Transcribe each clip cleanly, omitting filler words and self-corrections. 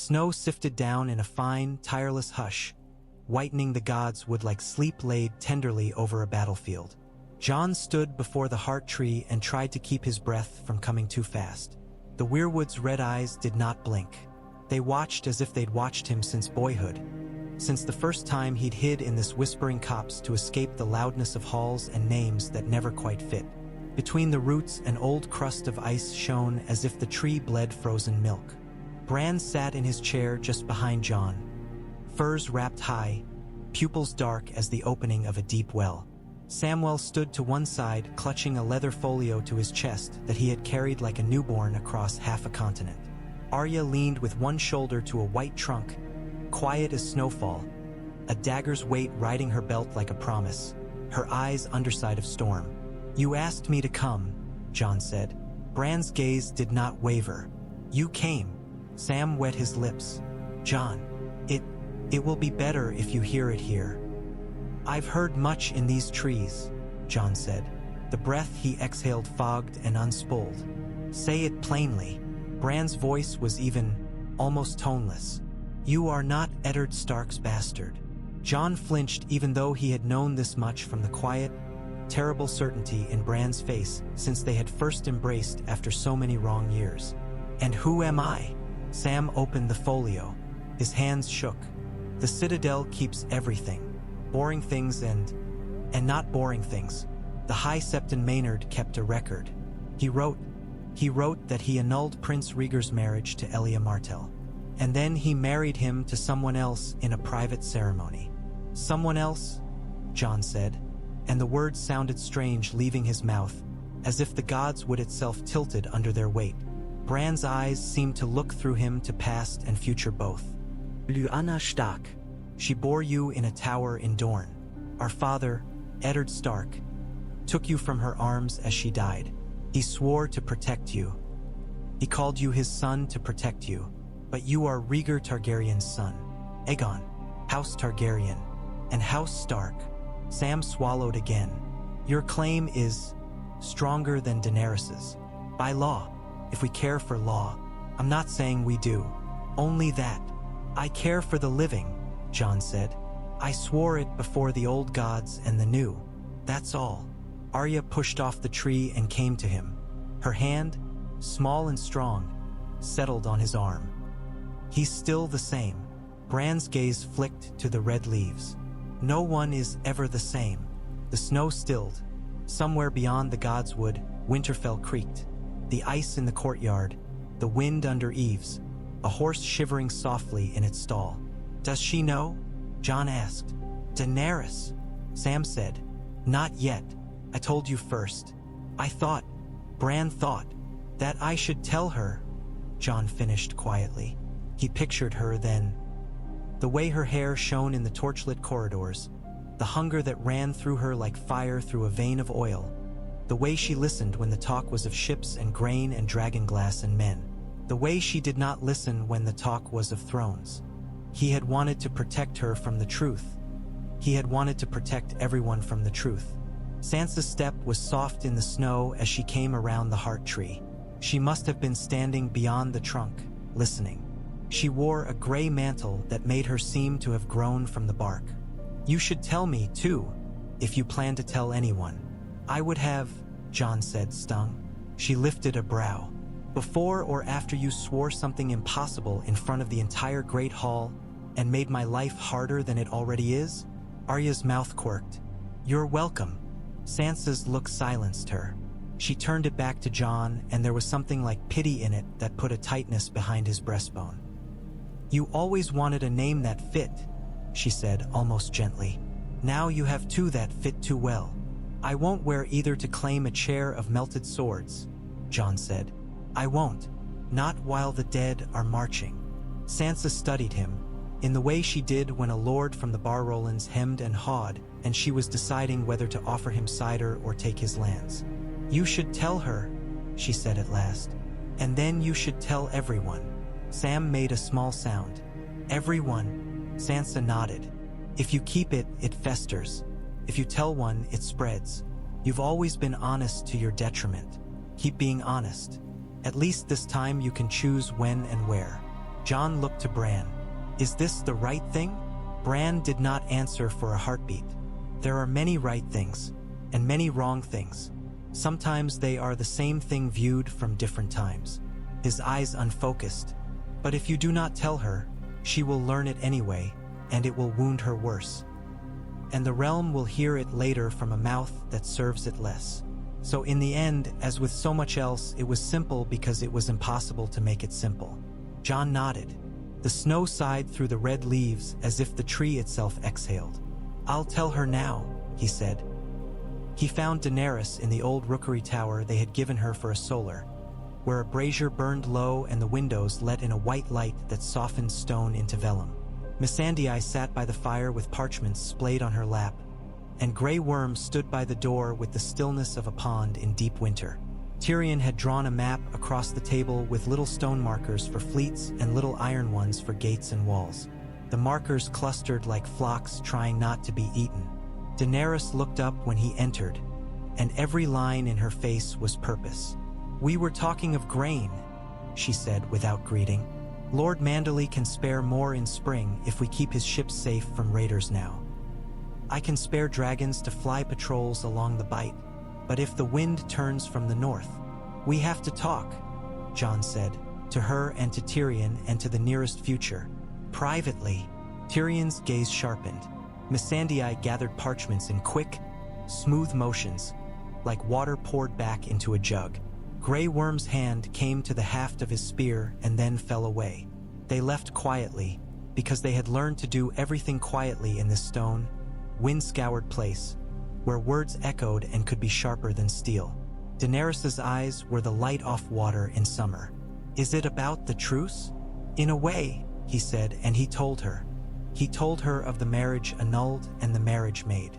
snow sifted down in a fine, tireless hush, whitening the gods would like sleep laid tenderly over a battlefield. Jon stood before the heart tree and tried to keep his breath from coming too fast. The weirwood's red eyes did not blink. They watched as if they'd watched him since boyhood, since the first time he'd hid in this whispering copse to escape the loudness of halls and names that never quite fit. Between the roots, an old crust of ice shone as if the tree bled frozen milk. Bran sat in his chair just behind Jon, furs wrapped high, pupils dark as the opening of a deep well. Samwell stood to one side, clutching a leather folio to his chest that he had carried like a newborn across half a continent. Arya leaned with one shoulder to a white trunk, quiet as snowfall, a dagger's weight riding her belt like a promise, her eyes underside of storm. "You asked me to come," Jon said. Bran's gaze did not waver. "You came." Sam wet his lips. "Jon, it will be better if you hear it here." "I've heard much in these trees," Jon said. The breath he exhaled fogged and unspooled. "Say it plainly." Bran's voice was even, almost toneless. "You are not Eddard Stark's bastard." Jon flinched even though he had known this much from the quiet, terrible certainty in Bran's face since they had first embraced after so many wrong years. "And who am I?" Sam opened the folio. His hands shook. "The Citadel keeps everything. Boring things and not boring things. The High Septon Maynard kept a record. He wrote that he annulled Prince Rhaegar's marriage to Elia Martell. And then he married him to someone else in a private ceremony." "Someone else?" Jon said, and the words sounded strange leaving his mouth, as if the gods would itself tilted under their weight. Bran's eyes seemed to look through him to past and future both. "Lyanna Stark. She bore you in a tower in Dorne. Our father, Eddard Stark, took you from her arms as she died. He swore to protect you. He called you his son to protect you. But you are Rhaegar Targaryen's son. Aegon, House Targaryen, and House Stark." Sam swallowed again. "Your claim is stronger than Daenerys's. By law, if we care for law. I'm not saying we do. Only that. I care for the living," Jon said. "I swore it before the old gods and the new. That's all." Arya pushed off the tree and came to him. Her hand, small and strong, settled on his arm. "He's still the same." Bran's gaze flicked to the red leaves. "No one is ever the same." The snow stilled. Somewhere beyond the godswood, Winterfell creaked. The ice in the courtyard, the wind under eaves, a horse shivering softly in its stall. "Does she know?" Jon asked. "Daenerys," Sam said. "Not yet. I told you first. Bran thought, that I should tell her," Jon finished quietly. He pictured her then. The way her hair shone in the torchlit corridors, the hunger that ran through her like fire through a vein of oil, the way she listened when the talk was of ships and grain and dragonglass and men, the way she did not listen when the talk was of thrones. He had wanted to protect her from the truth. He had wanted to protect everyone from the truth. Sansa's step was soft in the snow as she came around the heart tree. She must have been standing beyond the trunk, listening. She wore a gray mantle that made her seem to have grown from the bark. "You should tell me, too, if you plan to tell anyone." "I would have," Jon said, stung. She lifted a brow. "Before or after you swore something impossible in front of the entire Great Hall and made my life harder than it already is?" Arya's mouth quirked. "You're welcome." Sansa's look silenced her. She turned it back to Jon, and there was something like pity in it that put a tightness behind his breastbone. "You always wanted a name that fit," she said almost gently. "Now you have two that fit too well." "I won't wear either to claim a chair of melted swords," Jon said. "I won't. Not while the dead are marching." Sansa studied him, in the way she did when a lord from the Barrowlands hemmed and hawed, and she was deciding whether to offer him cider or take his lands. "You should tell her," she said at last. "And then you should tell everyone." Sam made a small sound. "Everyone," Sansa nodded. "If you keep it, it festers. If you tell one, it spreads. You've always been honest to your detriment. Keep being honest. At least this time you can choose when and where." Jon looked to Bran. Is this the right thing? Bran did not answer for a heartbeat. There are many right things, and many wrong things. Sometimes they are the same thing viewed from different times. His eyes unfocused. But if you do not tell her, she will learn it anyway, and it will wound her worse. And the realm will hear it later from a mouth that serves it less. So in the end, as with so much else, it was simple because it was impossible to make it simple. Jon nodded. The snow sighed through the red leaves as if the tree itself exhaled. I'll tell her now, he said. He found Daenerys in the old rookery tower they had given her for a solar, where a brazier burned low and the windows let in a white light that softened stone into vellum. Missandei sat by the fire with parchments splayed on her lap, and Grey Worm stood by the door with the stillness of a pond in deep winter. Tyrion had drawn a map across the table with little stone markers for fleets and little iron ones for gates and walls. The markers clustered like flocks trying not to be eaten. Daenerys looked up when he entered, and every line in her face was purpose. We were talking of grain, she said without greeting. Lord Manderley can spare more in spring if we keep his ships safe from raiders now. I can spare dragons to fly patrols along the Bight, but if the wind turns from the north, we have to talk, Jon said, to her and to Tyrion and to the nearest future. Privately, Tyrion's gaze sharpened. Missandei gathered parchments in quick, smooth motions, like water poured back into a jug. Grey Worm's hand came to the haft of his spear and then fell away. They left quietly, because they had learned to do everything quietly in this stone, wind-scoured place, where words echoed and could be sharper than steel. Daenerys's eyes were the light off water in summer. Is it about the truce? In a way, he said, and he told her. He told her of the marriage annulled and the marriage made.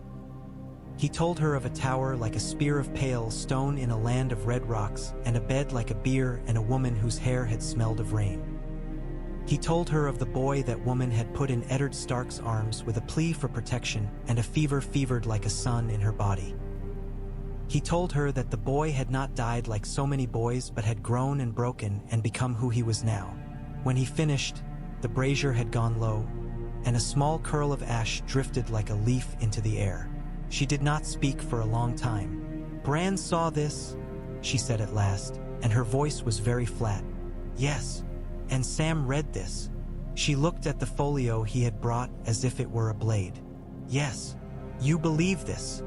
He told her of a tower like a spear of pale stone in a land of red rocks, and a bed like a bier and a woman whose hair had smelled of rain. He told her of the boy that woman had put in Eddard Stark's arms with a plea for protection and a fever fevered like a sun in her body. He told her that the boy had not died like so many boys but had grown and broken and become who he was now. When he finished, the brazier had gone low, and a small curl of ash drifted like a leaf into the air. She did not speak for a long time. Bran saw this, she said at last, and her voice was very flat. Yes, and Sam read this. She looked at the folio he had brought as if it were a blade. Yes, you believe this.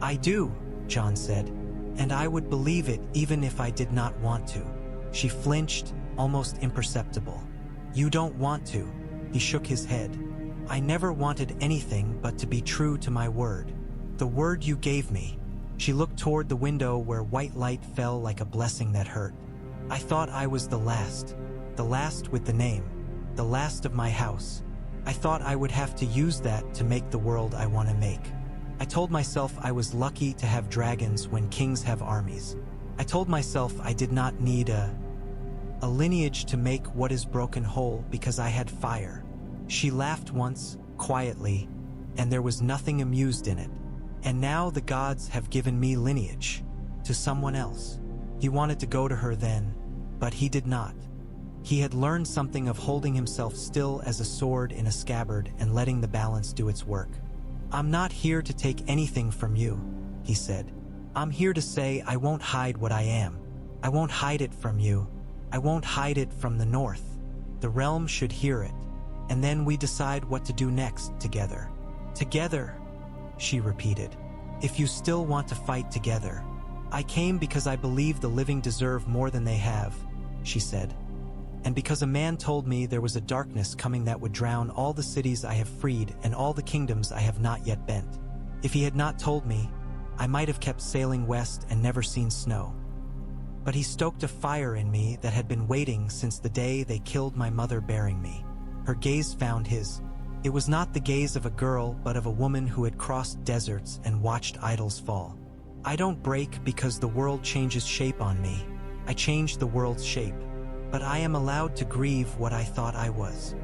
I do, Jon said, and I would believe it even if I did not want to. She flinched, almost imperceptible. You don't want to, he shook his head. I never wanted anything but to be true to my word. The word you gave me. She looked toward the window where white light fell like a blessing that hurt. I thought I was the last with the name, the last of my house. I thought I would have to use that to make the world I want to make. I told myself I was lucky to have dragons when kings have armies. I told myself I did not need a lineage to make what is broken whole because I had fire. She laughed once, quietly, and there was nothing amused in it. And now the gods have given me lineage, to someone else. He wanted to go to her then, but he did not. He had learned something of holding himself still as a sword in a scabbard and letting the balance do its work. I'm not here to take anything from you, he said. I'm here to say I won't hide what I am. I won't hide it from you. I won't hide it from the North. The realm should hear it, and then we decide what to do next together. Together, she repeated. If you still want to fight together. I came because I believe the living deserve more than they have, she said. And because a man told me there was a darkness coming that would drown all the cities I have freed and all the kingdoms I have not yet bent. If he had not told me, I might have kept sailing west and never seen snow. But he stoked a fire in me that had been waiting since the day they killed my mother bearing me. Her gaze found his. It was not the gaze of a girl, but of a woman who had crossed deserts and watched idols fall. I don't break because the world changes shape on me. I change the world's shape. But I am allowed to grieve what I thought I was.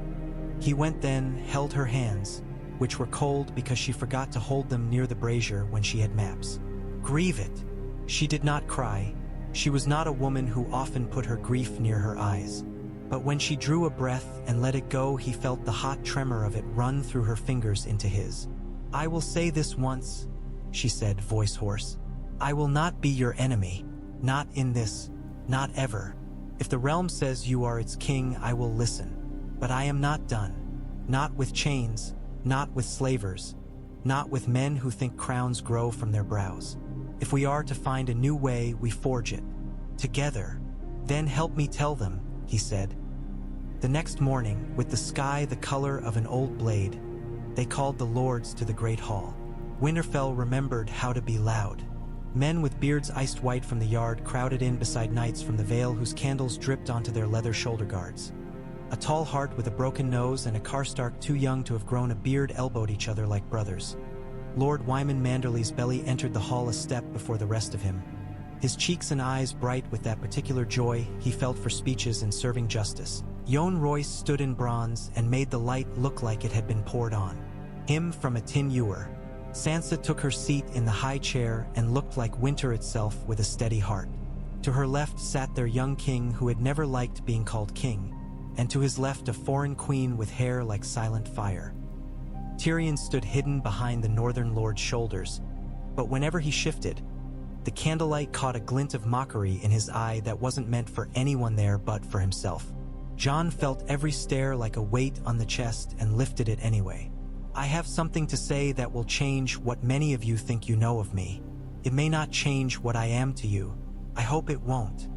He went then, held her hands, which were cold because she forgot to hold them near the brazier when she had maps. Grieve it. She did not cry. She was not a woman who often put her grief near her eyes. But when she drew a breath and let it go, he felt the hot tremor of it run through her fingers into his. "I will say this once," she said, voice hoarse. "I will not be your enemy. Not in this. Not ever. If the realm says you are its king, I will listen. But I am not done. Not with chains, not with slavers, not with men who think crowns grow from their brows. If we are to find a new way, we forge it. Together. Then help me tell them," he said. The next morning, with the sky the color of an old blade, they called the lords to the great hall. Winterfell remembered how to be loud. Men with beards iced white from the yard crowded in beside knights from the Vale whose candles dripped onto their leather shoulder guards. A tall heart with a broken nose and a Karstark too young to have grown a beard elbowed each other like brothers. Lord Wyman Manderly's belly entered the hall a step before the rest of him. His cheeks and eyes bright with that particular joy he felt for speeches and serving justice. Yohn Royce stood in bronze and made the light look like it had been poured on him from a tin ewer. Sansa took her seat in the high chair and looked like winter itself with a steady heart. To her left sat their young king who had never liked being called king, and to his left a foreign queen with hair like silent fire. Tyrion stood hidden behind the northern lord's shoulders, but whenever he shifted, the candlelight caught a glint of mockery in his eye that wasn't meant for anyone there but for himself. Jon felt every stare like a weight on the chest and lifted it anyway. "I have something to say that will change what many of you think you know of me. It may not change what I am to you. I hope it won't,"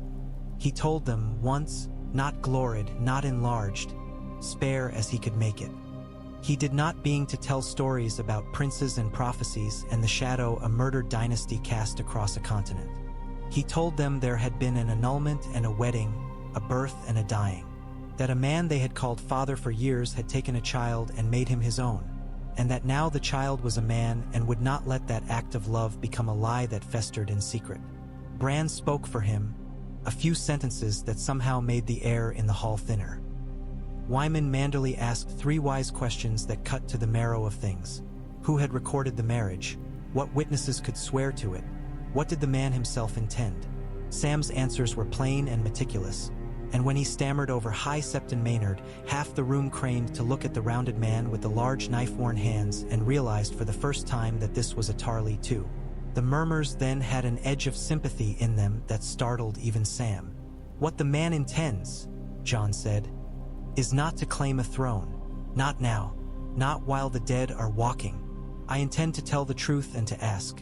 he told them once, not glorid, not enlarged, spare as he could make it. He did not being to tell stories about princes and prophecies and the shadow a murdered dynasty cast across a continent. He told them there had been an annulment and a wedding, a birth and a dying, that a man they had called father for years had taken a child and made him his own, and that now the child was a man and would not let that act of love become a lie that festered in secret. Bran spoke for him, a few sentences that somehow made the air in the hall thinner. Wyman Manderly asked 3 wise questions that cut to the marrow of things. Who had recorded the marriage? What witnesses could swear to it? What did the man himself intend? Sam's answers were plain and meticulous, and when he stammered over High Septon Maynard, half the room craned to look at the rounded man with the large knife-worn hands and realized for the first time that this was a Tarly too. The murmurs then had an edge of sympathy in them that startled even Sam. "What the man intends," Jon said, "is not to claim a throne. Not now. Not while the dead are walking. I intend to tell the truth and to ask.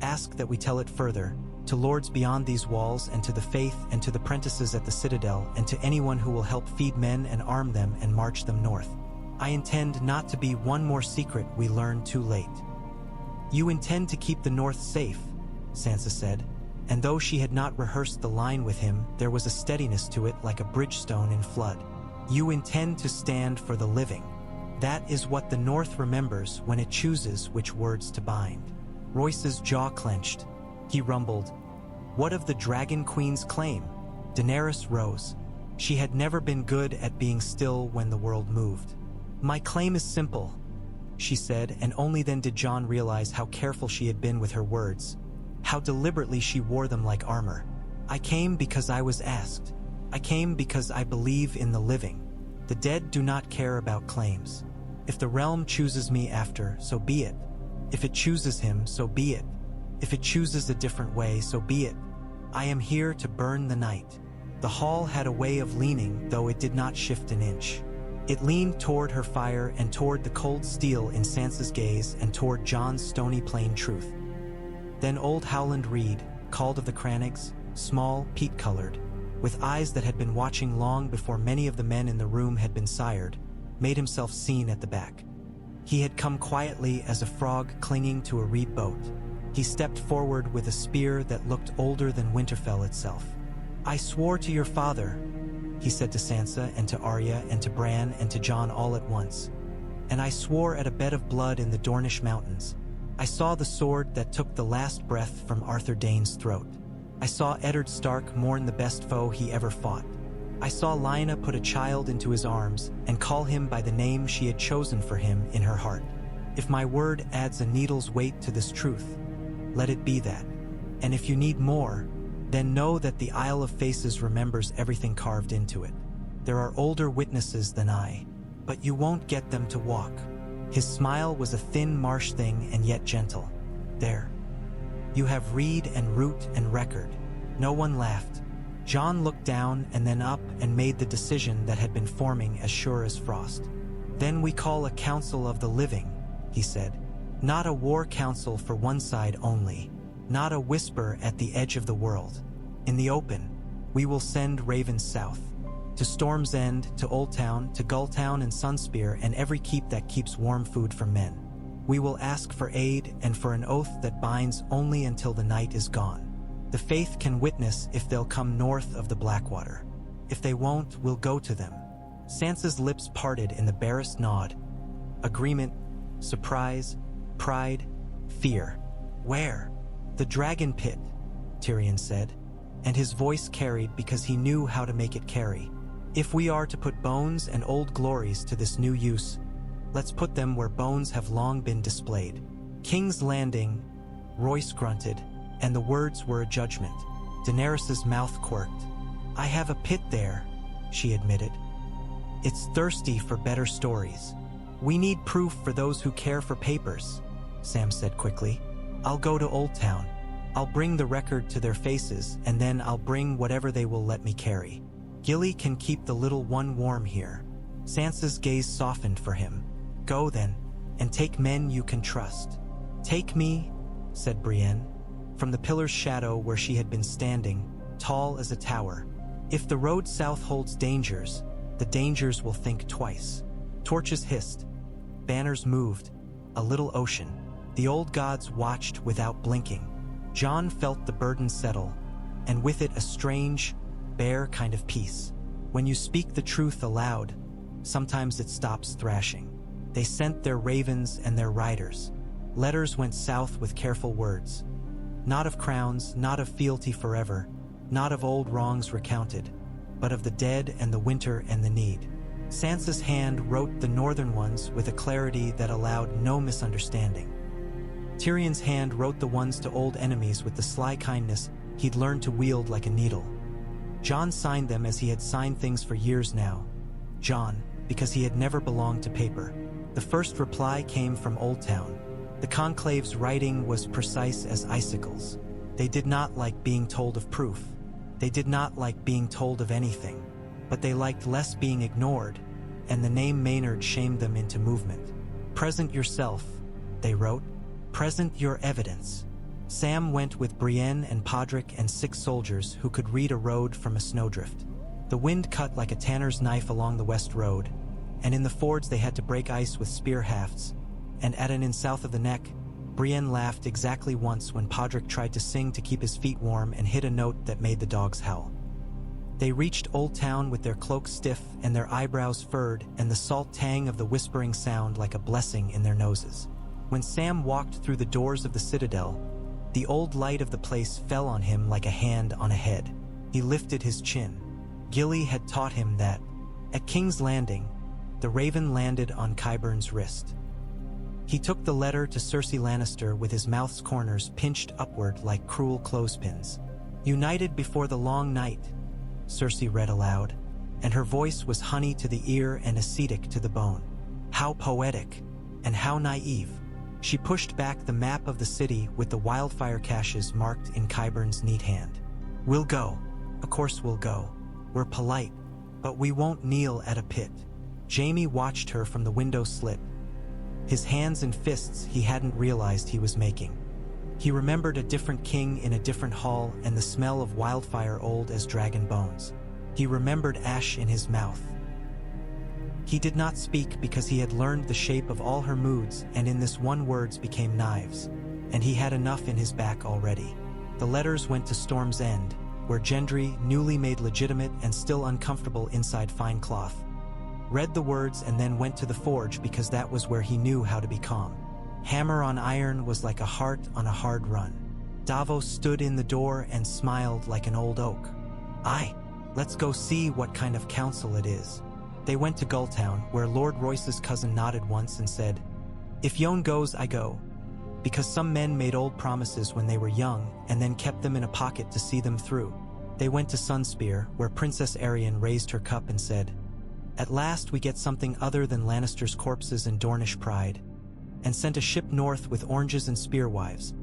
Ask that we tell it further, to lords beyond these walls and to the faith and to the prentices at the citadel and to anyone who will help feed men and arm them and march them north. I intend not to be one more secret we learn too late." "You intend to keep the north safe," Sansa said, and though she had not rehearsed the line with him, there was a steadiness to it like a bridgestone in flood. "You intend to stand for the living. That is what the North remembers when it chooses which words to bind." Royce's jaw clenched. He rumbled, "What of the Dragon Queen's claim?" Daenerys rose. She had never been good at being still when the world moved. "My claim is simple," she said, and only then did Jon realize how careful she had been with her words, how deliberately she wore them like armor. "I came because I was asked. I came because I believe in the living. The dead do not care about claims. If the realm chooses me after, so be it. If it chooses him, so be it. If it chooses a different way, so be it. I am here to burn the night." The hall had a way of leaning, though it did not shift an inch. It leaned toward her fire and toward the cold steel in Sansa's gaze and toward Jon's stony plain truth. Then old Howland Reed, called of the Crannigs, small, peat-colored, with eyes that had been watching long before many of the men in the room had been sired, made himself seen at the back. He had come quietly as a frog clinging to a reed boat. He stepped forward with a spear that looked older than Winterfell itself. "I swore to your father," he said to Sansa and to Arya and to Bran and to Jon all at once. "And I swore at a bed of blood in the Dornish mountains. I saw the sword that took the last breath from Arthur Dayne's throat. I saw Eddard Stark mourn the best foe he ever fought. I saw Lyanna put a child into his arms and call him by the name she had chosen for him in her heart. If my word adds a needle's weight to this truth, let it be that. And if you need more, then know that the Isle of Faces remembers everything carved into it." There are older witnesses than I, but you won't get them to walk." His smile was a thin marsh thing and yet gentle. "There. You have reed and root and record." No one laughed. Jon looked down and then up and made the decision that had been forming as sure as frost. "Then we call a council of the living," he said. "Not a war council for one side only. Not a whisper at the edge of the world. In the open, we will send ravens south. To Storm's End, to Old Town, to Gulltown and Sunspear and every keep that keeps warm food for men. We will ask for aid and for an oath that binds only until the night is gone. The faith can witness if they'll come north of the Blackwater. If they won't, we'll go to them." Sansa's lips parted in the barest nod. Agreement, surprise, pride, fear. "Where?" "The Dragon Pit," Tyrion said, and his voice carried because he knew how to make it carry. "If we are to put bones and old glories to this new use, let's put them where bones have long been displayed." "King's Landing," Royce grunted, and the words were a judgment. Daenerys's mouth quirked. "I have a pit there," she admitted. "It's thirsty for better stories. We need proof for those who care for papers," Sam said quickly. "I'll go to Old Town. I'll bring the record to their faces, and then I'll bring whatever they will let me carry. Gilly can keep the little one warm here." Sansa's gaze softened for him. "Go then, and take men you can trust." "Take me," said Brienne, from the pillar's shadow where she had been standing, tall as a tower. "If the road south holds dangers, the dangers will think twice." Torches hissed. Banners moved. A little ocean. The old gods watched without blinking. Jon felt the burden settle, and with it a strange, bare kind of peace. When you speak the truth aloud, sometimes it stops thrashing. They sent their ravens and their riders. Letters went south with careful words. Not of crowns, not of fealty forever, not of old wrongs recounted, but of the dead and the winter and the need. Sansa's hand wrote the northern ones with a clarity that allowed no misunderstanding. Tyrion's hand wrote the ones to old enemies with the sly kindness he'd learned to wield like a needle. Jon signed them as he had signed things for years now. Jon, because he had never belonged to paper. The first reply came from Old Town. The Conclave's writing was precise as icicles. They did not like being told of proof. They did not like being told of anything. But they liked less being ignored, and the name Maynard shamed them into movement. "Present yourself," they wrote. "Present your evidence." Sam went with Brienne and Podrick and 6 soldiers who could read a road from a snowdrift. The wind cut like a tanner's knife along the west road, and in the fords they had to break ice with spear hafts, and at an inn south of the neck, Brienne laughed exactly once when Podrick tried to sing to keep his feet warm and hit a note that made the dogs howl. They reached Old Town with their cloaks stiff and their eyebrows furred and the salt tang of the whispering sound like a blessing in their noses. When Sam walked through the doors of the citadel, the old light of the place fell on him like a hand on a head. He lifted his chin. Gilly had taught him that, at King's Landing, the raven landed on Qyburn's wrist. He took the letter to Cersei Lannister with his mouth's corners pinched upward like cruel clothespins. "United before the long night," Cersei read aloud, and her voice was honey to the ear and ascetic to the bone. How poetic, and how naive. She pushed back the map of the city with the wildfire caches marked in Qyburn's neat hand. "We'll go. Of course we'll go. We're polite, but we won't kneel at a pit." Jaime watched her from the window slit. His hands and fists he hadn't realized he was making. He remembered a different king in a different hall and the smell of wildfire old as dragon bones. He remembered ash in his mouth. He did not speak because he had learned the shape of all her moods, and in this one words became knives, and he had enough in his back already. The letters went to Storm's End, where Gendry, newly made legitimate and still uncomfortable inside fine cloth, read the words and then went to the forge because that was where he knew how to be calm. Hammer on iron was like a heart on a hard run. Davos stood in the door and smiled like an old oak. "Aye, let's go see what kind of council it is." They went to Gulltown, where Lord Royce's cousin nodded once and said, "If Yon goes, I go," because some men made old promises when they were young and then kept them in a pocket to see them through. They went to Sunspear, where Princess Arianne raised her cup and said, "At last we get something other than Lannister's corpses and Dornish pride," and sent a ship north with oranges and spearwives.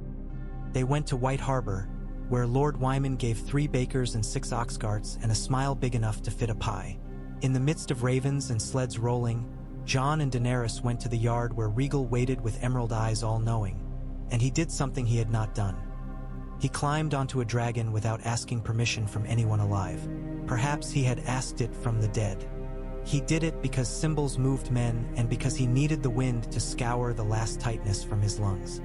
They went to White Harbor, where Lord Wyman gave 3 bakers and 6 ox carts and a smile big enough to fit a pie. In the midst of ravens and sleds rolling, Jon and Daenerys went to the yard where Rhaegal waited with emerald eyes all-knowing, and he did something he had not done. He climbed onto a dragon without asking permission from anyone alive. Perhaps he had asked it from the dead. He did it because symbols moved men and because he needed the wind to scour the last tightness from his lungs.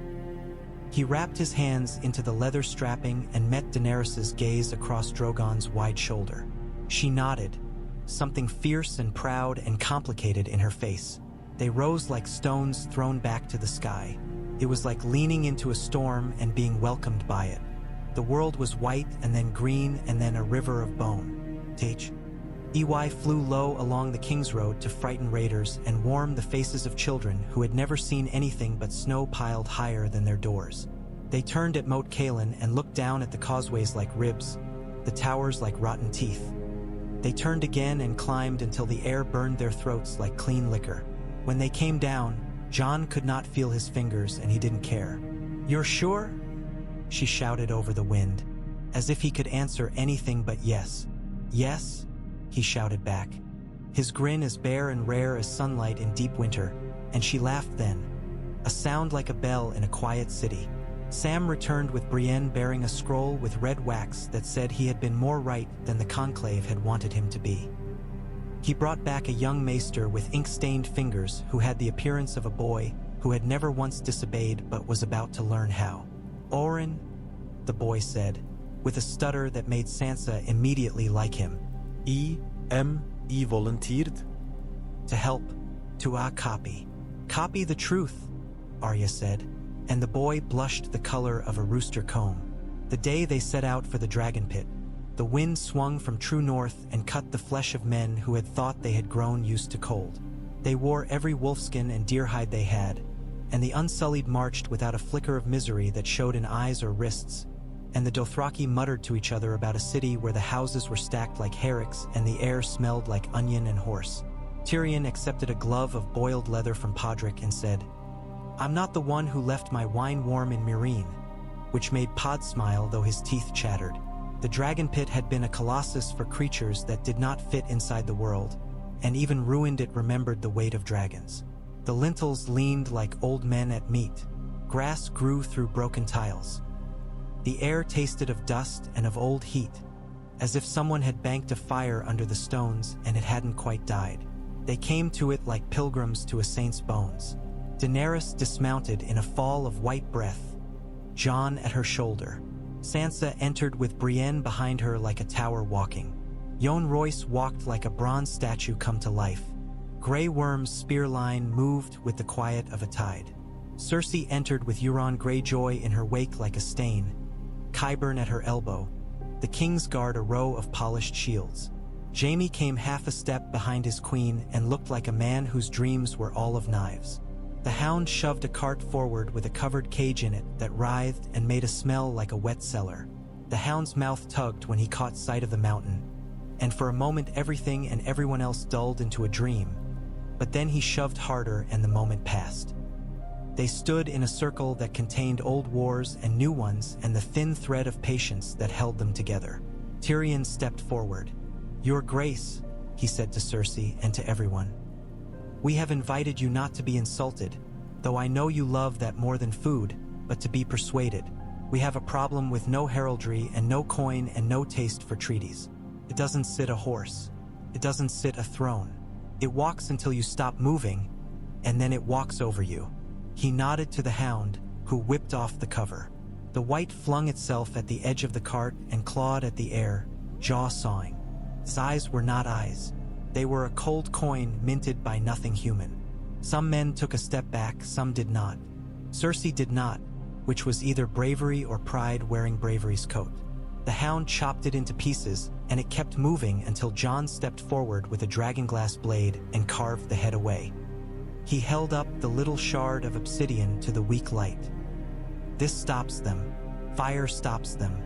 He wrapped his hands into the leather strapping and met Daenerys' gaze across Drogon's wide shoulder. She nodded, something fierce and proud and complicated in her face. They rose like stones thrown back to the sky. It was like leaning into a storm and being welcomed by it. The world was white and then green and then a river of bone. EY flew low along the King's Road to frighten raiders and warm the faces of children who had never seen anything but snow piled higher than their doors. They turned at Moat Cailin and looked down at the causeways like ribs, the towers like rotten teeth. They turned again and climbed until the air burned their throats like clean liquor. When they came down, Jon could not feel his fingers and he didn't care. "You're sure?" she shouted over the wind, as if he could answer anything but yes. "Yes," he shouted back, his grin as bare and rare as sunlight in deep winter, and she laughed then, a sound like a bell in a quiet city. Sam returned with Brienne bearing a scroll with red wax that said he had been more right than the conclave had wanted him to be. He brought back a young maester with ink-stained fingers who had the appearance of a boy who had never once disobeyed but was about to learn how. "Oren," the boy said, with a stutter that made Sansa immediately like him. I volunteered. "To help, to copy. Copy the truth," Arya said, and the boy blushed the color of a rooster comb. The day they set out for the dragon pit, the wind swung from true north and cut the flesh of men who had thought they had grown used to cold. They wore every wolfskin and deer hide they had, and the Unsullied marched without a flicker of misery that showed in eyes or wrists, and the Dothraki muttered to each other about a city where the houses were stacked like hammocks and the air smelled like onion and horse. Tyrion accepted a glove of boiled leather from Podrick and said, "I'm not the one who left my wine warm in Meereen," which made Pod smile though his teeth chattered. The dragon pit had been a colossus for creatures that did not fit inside the world, and even ruined it remembered the weight of dragons. The lintels leaned like old men at meat. Grass grew through broken tiles. The air tasted of dust and of old heat, as if someone had banked a fire under the stones and it hadn't quite died. They came to it like pilgrims to a saint's bones. Daenerys dismounted in a fall of white breath, Jon at her shoulder. Sansa entered with Brienne behind her like a tower walking. Yohn Royce walked like a bronze statue come to life. Grey Worm's spear line moved with the quiet of a tide. Cersei entered with Euron Greyjoy in her wake like a stain, Qyburn at her elbow, the King's Guard a row of polished shields. Jaime came half a step behind his queen and looked like a man whose dreams were all of knives. The Hound shoved a cart forward with a covered cage in it that writhed and made a smell like a wet cellar. The Hound's mouth tugged when he caught sight of the mountain, and for a moment everything and everyone else dulled into a dream, but then he shoved harder and the moment passed. They stood in a circle that contained old wars and new ones and the thin thread of patience that held them together. Tyrion stepped forward. "Your Grace," he said to Cersei and to everyone, "we have invited you not to be insulted, though I know you love that more than food, but to be persuaded. We have a problem with no heraldry and no coin and no taste for treaties. It doesn't sit a horse. It doesn't sit a throne. It walks until you stop moving, and then it walks over you." He nodded to the Hound, who whipped off the cover. The white flung itself at the edge of the cart and clawed at the air, jaw sawing. His eyes were not eyes. They were a cold coin minted by nothing human. Some men took a step back, some did not. Cersei did not, which was either bravery or pride wearing bravery's coat. The Hound chopped it into pieces, and it kept moving until Jon stepped forward with a dragonglass blade and carved the head away. He held up the little shard of obsidian to the weak light. "This stops them. Fire stops them.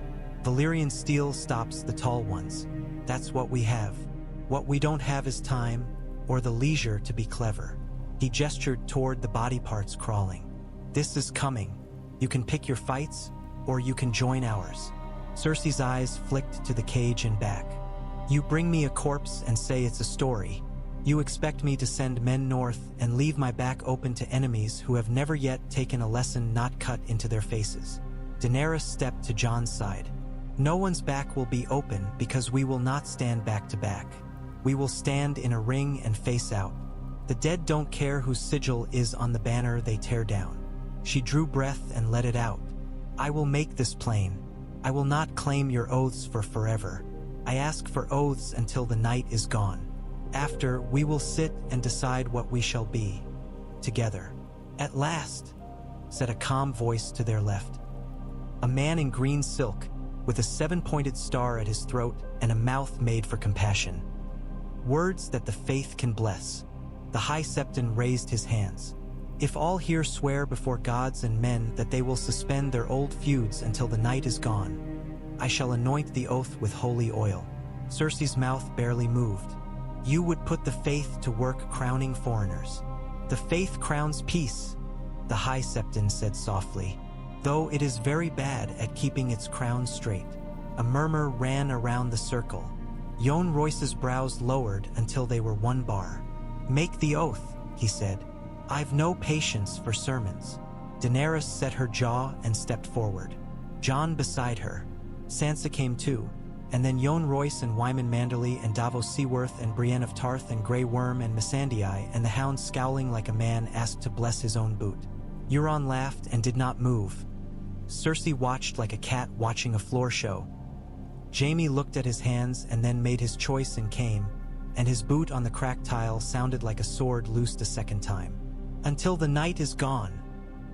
Valyrian steel stops the tall ones. That's what we have. What we don't have is time, or the leisure to be clever. He gestured toward the body parts crawling. This is coming. You can pick your fights, or you can join ours. Cersei's eyes flicked to the cage and back. You bring me a corpse and say it's a story. You expect me to send men north and leave my back open to enemies who have never yet taken a lesson not cut into their faces. Daenerys stepped to Jon's side. No one's back will be open because we will not stand back to back. We will stand in a ring and face out. The dead don't care whose sigil is on the banner they tear down. She drew breath and let it out. I will make this plain. I will not claim your oaths for forever. I ask for oaths until the night is gone. After, we will sit and decide what we shall be. Together. At last, said a calm voice to their left. A man in green silk, with a 7-pointed star at his throat and a mouth made for compassion. Words that the faith can bless. The High Septon raised his hands. If all here swear before gods and men that they will suspend their old feuds until the night is gone, I shall anoint the oath with holy oil. Cersei's mouth barely moved. You would put the faith to work crowning foreigners. The faith crowns peace, the High Septon said softly, though it is very bad at keeping its crown straight. A murmur ran around the circle. Yohn Royce's brows lowered until they were one bar. Make the oath, he said. I've no patience for sermons. Daenerys set her jaw and stepped forward. Jon beside her. Sansa came too, and then Yohn Royce and Wyman Manderley and Davos Seaworth and Brienne of Tarth and Grey Worm and Missandei and the Hound scowling like a man asked to bless his own boot. Euron laughed and did not move. Cersei watched like a cat watching a floor show. Jaime looked at his hands and then made his choice and came, and his boot on the cracked tile sounded like a sword loosed a second time. Until the night is gone,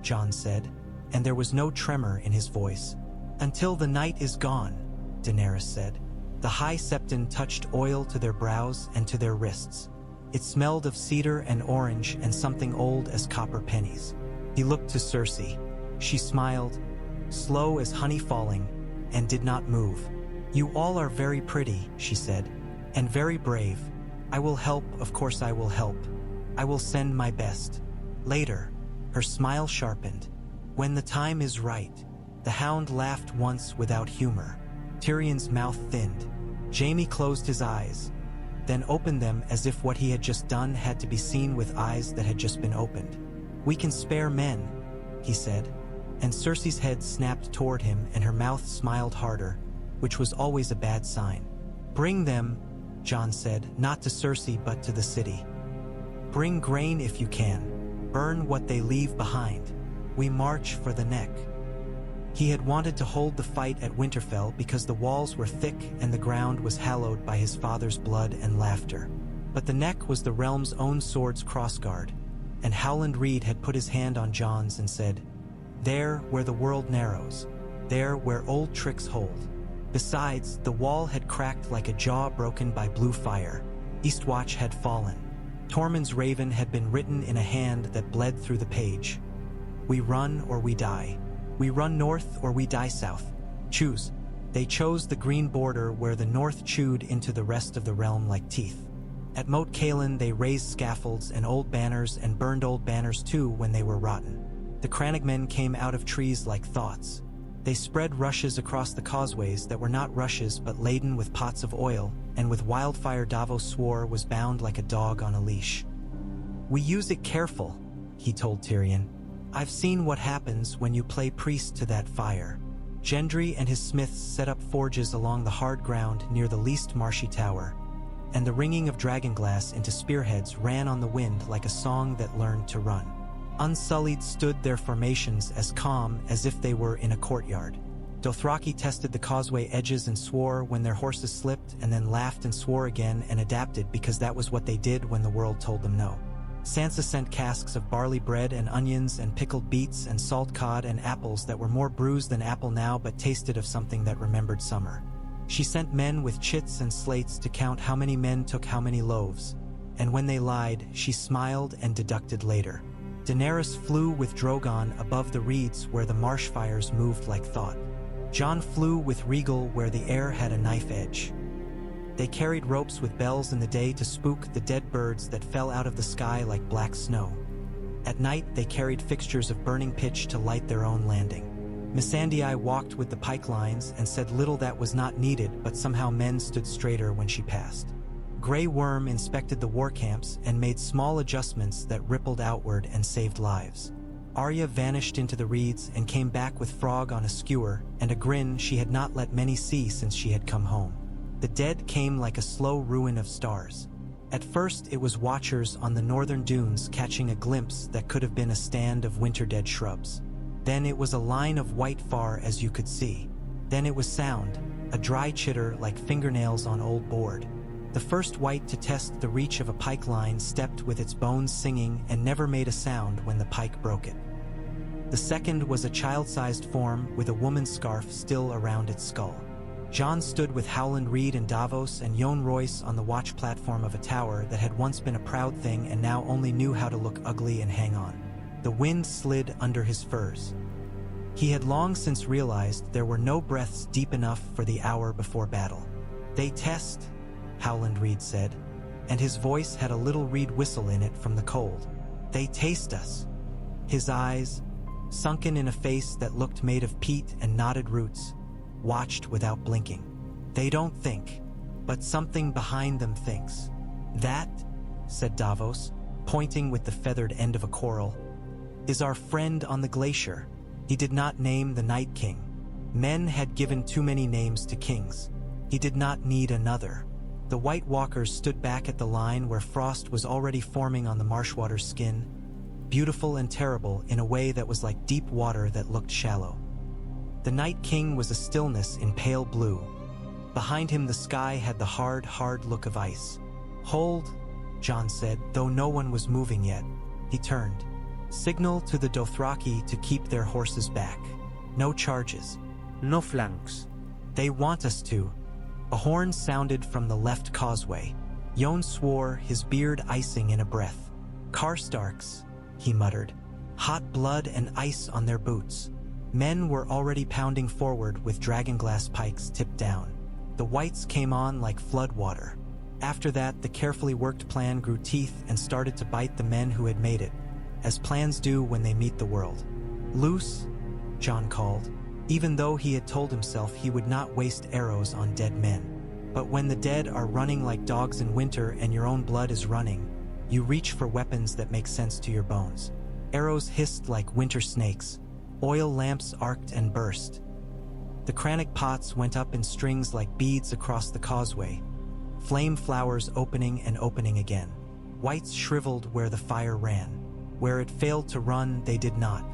Jon said, and there was no tremor in his voice. Until the night is gone, Daenerys said. The High Septon touched oil to their brows and to their wrists. It smelled of cedar and orange and something old as copper pennies. He looked to Cersei. She smiled, slow as honey falling, and did not move. You all are very pretty, she said, and very brave. I will help, of course I will help. I will send my best. Later, her smile sharpened. When the time is right. The Hound laughed once without humor. Tyrion's mouth thinned. Jaime closed his eyes, then opened them as if what he had just done had to be seen with eyes that had just been opened. We can spare men, he said, and Cersei's head snapped toward him and her mouth smiled harder, which was always a bad sign. Bring them, Jon said, not to Cersei but to the city. Bring grain if you can. Burn what they leave behind. We march for the neck. He had wanted to hold the fight at Winterfell because the walls were thick and the ground was hallowed by his father's blood and laughter. But the neck was the realm's own sword's crossguard, and Howland Reed had put his hand on Jon's and said, there where the world narrows, there where old tricks hold. Besides, the wall had cracked like a jaw broken by blue fire. Eastwatch had fallen. Tormund's raven had been written in a hand that bled through the page. We run or we die. We run north or we die south. Choose. They chose the green border where the north chewed into the rest of the realm like teeth. At Moat Cailin they raised scaffolds and old banners and burned old banners too when they were rotten. The crannogmen came out of trees like thoughts. They spread rushes across the causeways that were not rushes but laden with pots of oil, and with wildfire Davos swore was bound like a dog on a leash. We use it careful, he told Tyrion. I've seen what happens when you play priest to that fire. Gendry and his smiths set up forges along the hard ground near the least marshy tower, and the ringing of dragonglass into spearheads ran on the wind like a song that learned to run. Unsullied stood their formations as calm as if they were in a courtyard. Dothraki tested the causeway edges and swore when their horses slipped, and then laughed and swore again and adapted because that was what they did when the world told them no. Sansa sent casks of barley bread and onions and pickled beets and salt cod and apples that were more bruised than apple now but tasted of something that remembered summer. She sent men with chits and slates to count how many men took how many loaves, and when they lied, she smiled and deducted later. Daenerys flew with Drogon above the reeds where the marsh fires moved like thought. Jon flew with Regal where the air had a knife edge. They carried ropes with bells in the day to spook the dead birds that fell out of the sky like black snow. At night, they carried fixtures of burning pitch to light their own landing. Missandei walked with the pike lines and said little that was not needed, but somehow men stood straighter when she passed. Grey Worm inspected the war camps and made small adjustments that rippled outward and saved lives. Arya vanished into the reeds and came back with Frog on a skewer and a grin she had not let many see since she had come home. The dead came like a slow ruin of stars. At first it was watchers on the northern dunes catching a glimpse that could have been a stand of winter-dead shrubs. Then it was a line of white far as you could see. Then it was sound, a dry chitter like fingernails on old board. The first wight to test the reach of a pike line stepped with its bones singing and never made a sound when the pike broke it. The second was a child-sized form with a woman's scarf still around its skull. Jon stood with Howland Reed and Davos and Jon Royce on the watch platform of a tower that had once been a proud thing and now only knew how to look ugly and hang on. The wind slid under his furs. He had long since realized there were no breaths deep enough for the hour before battle. "They test," Howland Reed said, and his voice had a little reed whistle in it from the cold. "They taste us." His eyes, sunken in a face that looked made of peat and knotted roots, watched without blinking. "They don't think, but something behind them thinks." "That," said Davos, pointing with the feathered end of a quarrel, "is our friend on the glacier." He did not name the Night King. Men had given too many names to kings. He did not need another. The White Walkers stood back at the line where frost was already forming on the marshwater's skin, beautiful and terrible in a way that was like deep water that looked shallow. The Night King was a stillness in pale blue. Behind him the sky had the hard, hard look of ice. "Hold," Jon said, though no one was moving yet. He turned. "Signal to the Dothraki to keep their horses back. No charges. No flanks. They want us to." A horn sounded from the left causeway. Jon swore, his beard icing in a breath. "Karstarks," he muttered. "Hot blood and ice on their boots." Men were already pounding forward with dragonglass pikes tipped down. The whites came on like flood water. After that, the carefully worked plan grew teeth and started to bite the men who had made it, as plans do when they meet the world. "Loose," Jon called, even though he had told himself he would not waste arrows on dead men. But when the dead are running like dogs in winter and your own blood is running, you reach for weapons that make sense to your bones. Arrows hissed like winter snakes. Oil lamps arced and burst. The crannock pots went up in strings like beads across the causeway, flame flowers opening and opening again. Whites shriveled where the fire ran. Where it failed to run, they did not.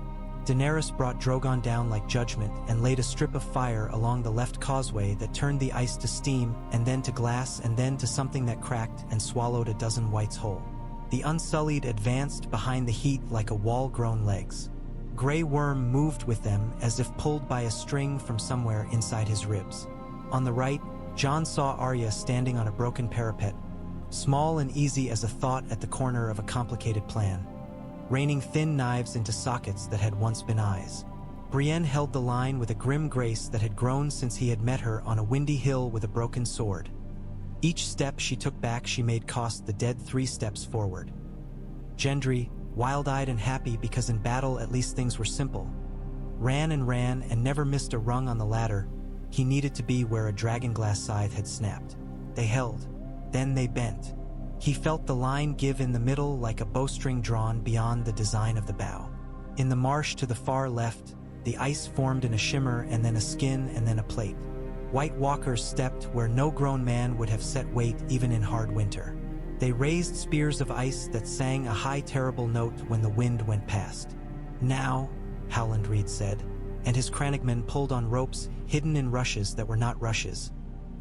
Daenerys brought Drogon down like judgment and laid a strip of fire along the left causeway that turned the ice to steam and then to glass and then to something that cracked and swallowed a dozen whites whole. The Unsullied advanced behind the heat like a wall-grown legs. Grey Worm moved with them as if pulled by a string from somewhere inside his ribs. On the right, Jon saw Arya standing on a broken parapet, small and easy as a thought at the corner of a complicated plan, raining thin knives into sockets that had once been eyes. Brienne held the line with a grim grace that had grown since he had met her on a windy hill with a broken sword. Each step she took back she made cost the dead 3 steps forward. Gendry, wild-eyed and happy because in battle at least things were simple, ran and never missed a rung on the ladder. He needed to be where a dragonglass scythe had snapped. They held, then they bent. He felt the line give in the middle like a bowstring drawn beyond the design of the bow. In the marsh to the far left, the ice formed in a shimmer and then a skin and then a plate. White Walkers stepped where no grown man would have set weight even in hard winter. They raised spears of ice that sang a high terrible note when the wind went past. "Now," Howland Reed said, and his crannogmen pulled on ropes hidden in rushes that were not rushes,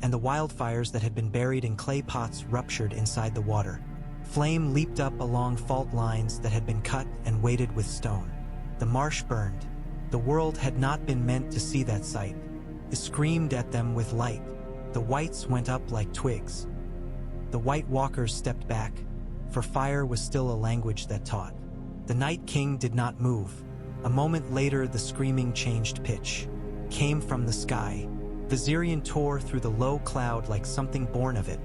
and the wildfires that had been buried in clay pots ruptured inside the water. Flame leaped up along fault lines that had been cut and weighted with stone. The marsh burned. The world had not been meant to see that sight. It screamed at them with light. The whites went up like twigs. The White Walkers stepped back, for fire was still a language that taught. The Night King did not move. A moment later the screaming changed pitch. came from the sky. Viserion tore through the low cloud like something born of it,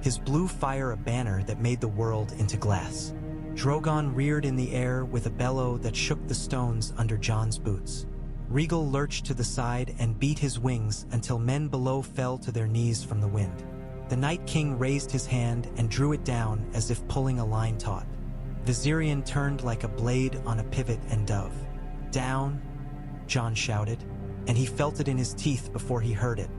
his blue fire a banner that made the world into glass. Drogon reared in the air with a bellow that shook the stones under Jon's boots. Rhaegal lurched to the side and beat his wings until men below fell to their knees from the wind. The Night King raised his hand and drew it down as if pulling a line taut. Viserion turned like a blade on a pivot and dove. "Down," Jon shouted, and he felt it in his teeth before he heard it.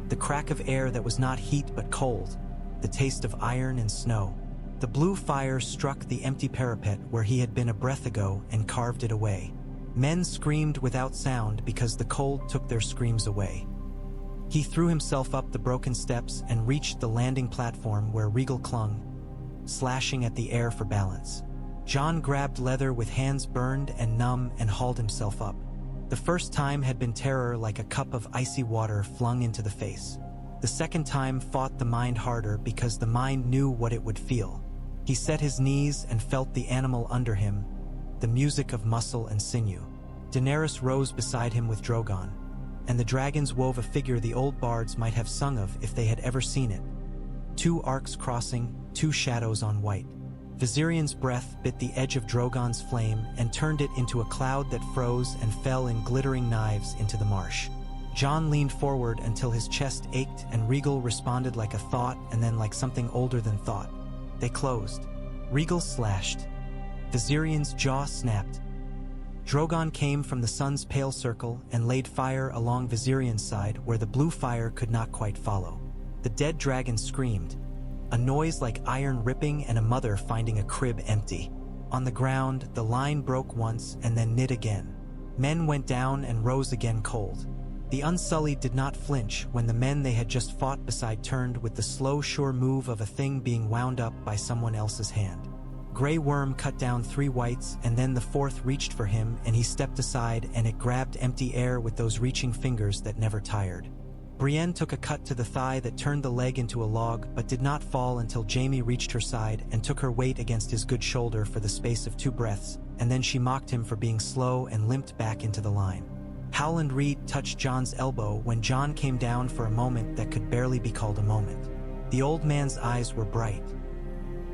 The crack of air that was not heat but cold, the taste of iron and snow. The blue fire struck the empty parapet where he had been a breath ago and carved it away. Men screamed without sound because the cold took their screams away. He threw himself up the broken steps and reached the landing platform where Rhaegal clung, slashing at the air for balance. Jon grabbed leather with hands burned and numb and hauled himself up. The first time had been terror like a cup of icy water flung into the face. The second time fought the mind harder because the mind knew what it would feel. He set his knees and felt the animal under him, the music of muscle and sinew. Daenerys rose beside him with Drogon, and the dragons wove a figure the old bards might have sung of if they had ever seen it. Two arcs crossing, two shadows on white. Viserion's breath bit the edge of Drogon's flame and turned it into a cloud that froze and fell in glittering knives into the marsh. Jon leaned forward until his chest ached, and Rhaegal responded like a thought and then like something older than thought. They closed. Rhaegal slashed. Viserion's jaw snapped. Drogon came from the sun's pale circle and laid fire along Viserion's side where the blue fire could not quite follow. The dead dragon screamed, a noise like iron ripping and a mother finding a crib empty. On the ground, the line broke once and then knit again. Men went down and rose again cold. The Unsullied did not flinch when the men they had just fought beside turned with the slow, sure move of a thing being wound up by someone else's hand. Grey Worm cut down 3 whites and then the 4th reached for him and he stepped aside and it grabbed empty air with those reaching fingers that never tired. Brienne took a cut to the thigh that turned the leg into a log but did not fall until Jaime reached her side and took her weight against his good shoulder for the space of 2 breaths, and then she mocked him for being slow and limped back into the line. Howland Reed touched Jon's elbow when Jon came down for a moment that could barely be called a moment. The old man's eyes were bright.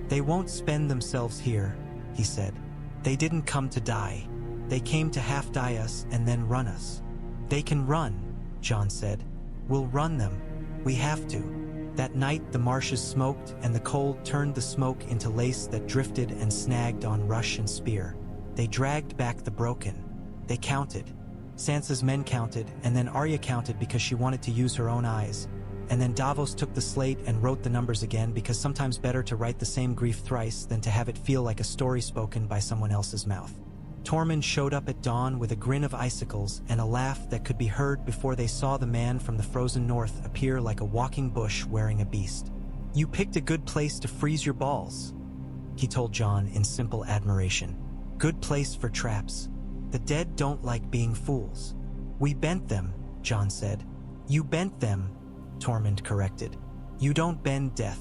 "They won't spend themselves here," he said. "They didn't come to die. They came to half-die us and then run us." "They can run," Jon said. "We'll run them. We have to." That night the marshes smoked and the cold turned the smoke into lace that drifted and snagged on rush and spear. They dragged back the broken. They counted. Sansa's men counted, and then Arya counted because she wanted to use her own eyes. And then Davos took the slate and wrote the numbers again because sometimes better to write the same grief thrice than to have it feel like a story spoken by someone else's mouth. Tormund showed up at dawn with a grin of icicles and a laugh that could be heard before they saw the man from the frozen north appear like a walking bush wearing a beast. "You picked a good place to freeze your balls," he told Jon in simple admiration. "Good place for traps. The dead don't like being fools." "We bent them," Jon said. "You bent them," Tormund corrected. "You don't bend death.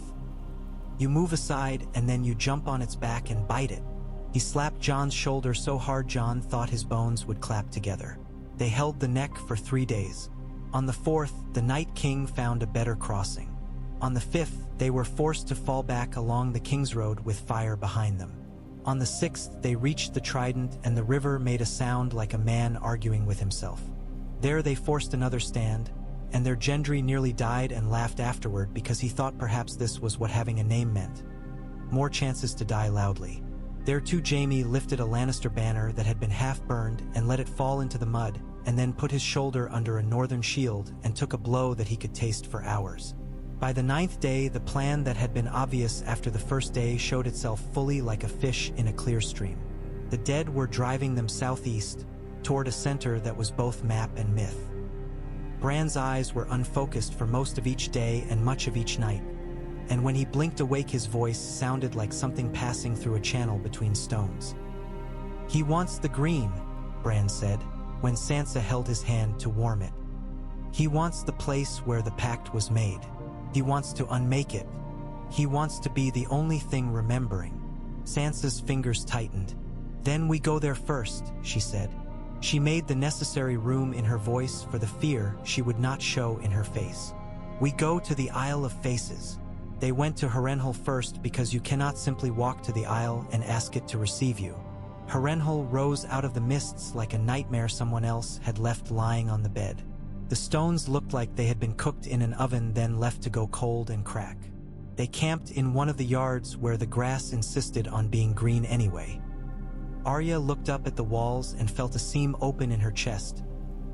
You move aside and then you jump on its back and bite it." He slapped Jon's shoulder so hard Jon thought his bones would clap together. They held the neck for 3 days. On the 4th, the Night King found a better crossing. On the 5th, they were forced to fall back along the King's Road with fire behind them. On the 6th, they reached the Trident and the river made a sound like a man arguing with himself. There they forced another stand, and their Gendry nearly died and laughed afterward because he thought perhaps this was what having a name meant. More chances to die loudly. There too Jaime lifted a Lannister banner that had been half burned and let it fall into the mud, and then put his shoulder under a northern shield and took a blow that he could taste for hours. By the 9th day, the plan that had been obvious after the first day showed itself fully like a fish in a clear stream. The dead were driving them southeast, toward a center that was both map and myth. Bran's eyes were unfocused for most of each day and much of each night, and when he blinked awake his voice sounded like something passing through a channel between stones. "He wants the green," Bran said, when Sansa held his hand to warm it. "He wants the place where the pact was made. He wants to unmake it. He wants to be the only thing remembering." Sansa's fingers tightened. "Then we go there first," she said. She made the necessary room in her voice for the fear she would not show in her face. "We go to the Isle of Faces." They went to Harrenhal first because you cannot simply walk to the isle and ask it to receive you. Harrenhal rose out of the mists like a nightmare someone else had left lying on the bed. The stones looked like they had been cooked in an oven then left to go cold and crack. They camped in one of the yards where the grass insisted on being green anyway. Arya looked up at the walls and felt a seam open in her chest,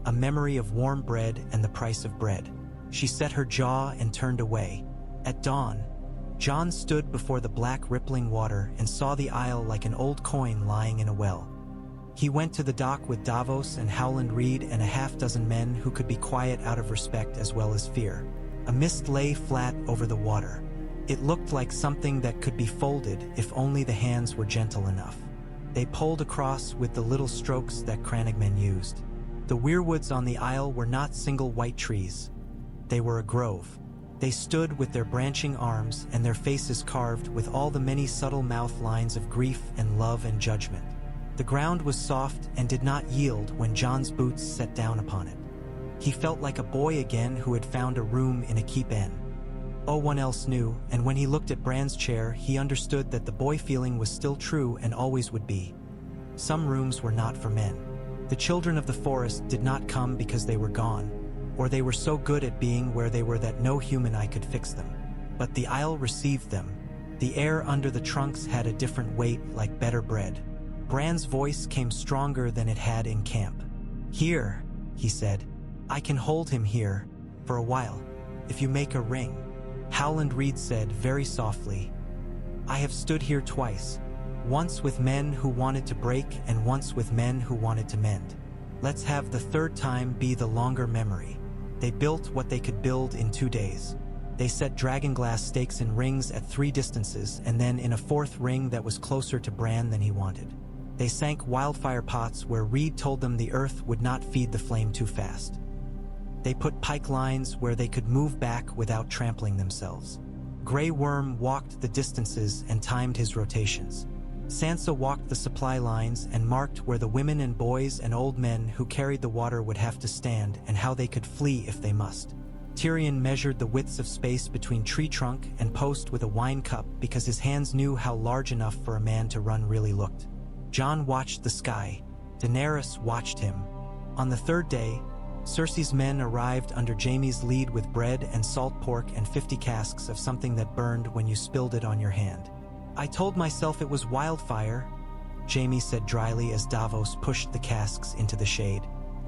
a memory of warm bread and the price of bread. She set her jaw and turned away. At dawn, Jon stood before the black rippling water and saw the isle like an old coin lying in a well. He went to the dock with Davos and Howland Reed and a half-dozen men who could be quiet out of respect as well as fear. A mist lay flat over the water. It looked like something that could be folded if only the hands were gentle enough. They pulled across with the little strokes that crannogmen used. The weirwoods on the isle were not single white trees. They were a grove. They stood with their branching arms and their faces carved with all the many subtle mouth lines of grief and love and judgment. The ground was soft and did not yield when Jon's boots set down upon it. He felt like a boy again who had found a room in a keep inn. No one else knew, and when he looked at Bran's chair, he understood that the boy feeling was still true and always would be. Some rooms were not for men. The children of the forest did not come because they were gone, or they were so good at being where they were that no human eye could fix them. But the isle received them. The air under the trunks had a different weight, like better bread. Bran's voice came stronger than it had in camp. "Here," he said. "I can hold him here, for a while, if you make a ring." Howland Reed said very softly, "I have stood here twice, once with men who wanted to break and once with men who wanted to mend. Let's have the third time be the longer memory." They built what they could build in 2 days. They set dragonglass stakes in rings at 3 distances and then in a 4th ring that was closer to Bran than he wanted. They sank wildfire pots where Reed told them the earth would not feed the flame too fast. They put pike lines where they could move back without trampling themselves. Grey Worm walked the distances and timed his rotations. Sansa walked the supply lines and marked where the women and boys and old men who carried the water would have to stand and how they could flee if they must. Tyrion measured the widths of space between tree trunk and post with a wine cup because his hands knew how large enough for a man to run really looked. Jon watched the sky. Daenerys watched him. On the 3rd day, Cersei's men arrived under Jaime's lead with bread and salt pork and 50 casks of something that burned when you spilled it on your hand. "I told myself it was wildfire," Jaime said dryly as Davos pushed the casks into the shade.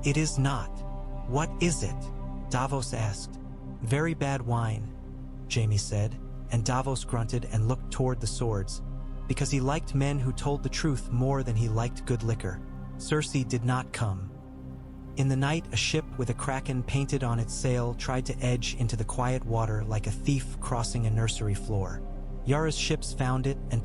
"It is not." "What is it?" Davos asked. "Very bad wine," Jaime said, and Davos grunted and looked toward the swords, because he liked men who told the truth more than he liked good liquor. Cersei did not come. In the night, a ship with a kraken painted on its sail tried to edge into the quiet water like a thief crossing a nursery floor. Yara's ships found it and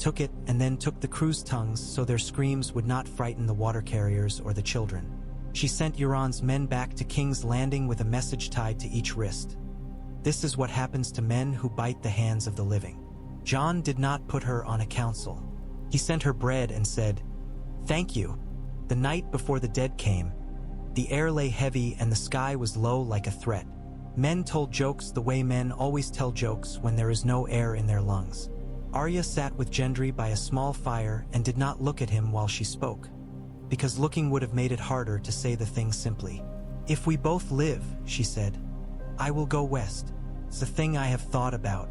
then took the crew's tongues so their screams would not frighten the water carriers or the children. She sent Euron's men back to King's Landing with a message tied to each wrist. "This is what happens to men who bite the hands of the living." Jon did not put her on a council. He sent her bread and said, "Thank you." The night before the dead came, the air lay heavy and the sky was low like a threat. Men told jokes the way men always tell jokes when there is no air in their lungs. Arya sat with Gendry by a small fire and did not look at him while she spoke, because looking would have made it harder to say the thing simply. "If we both live," she said, "I will go west. It's a thing I have thought about."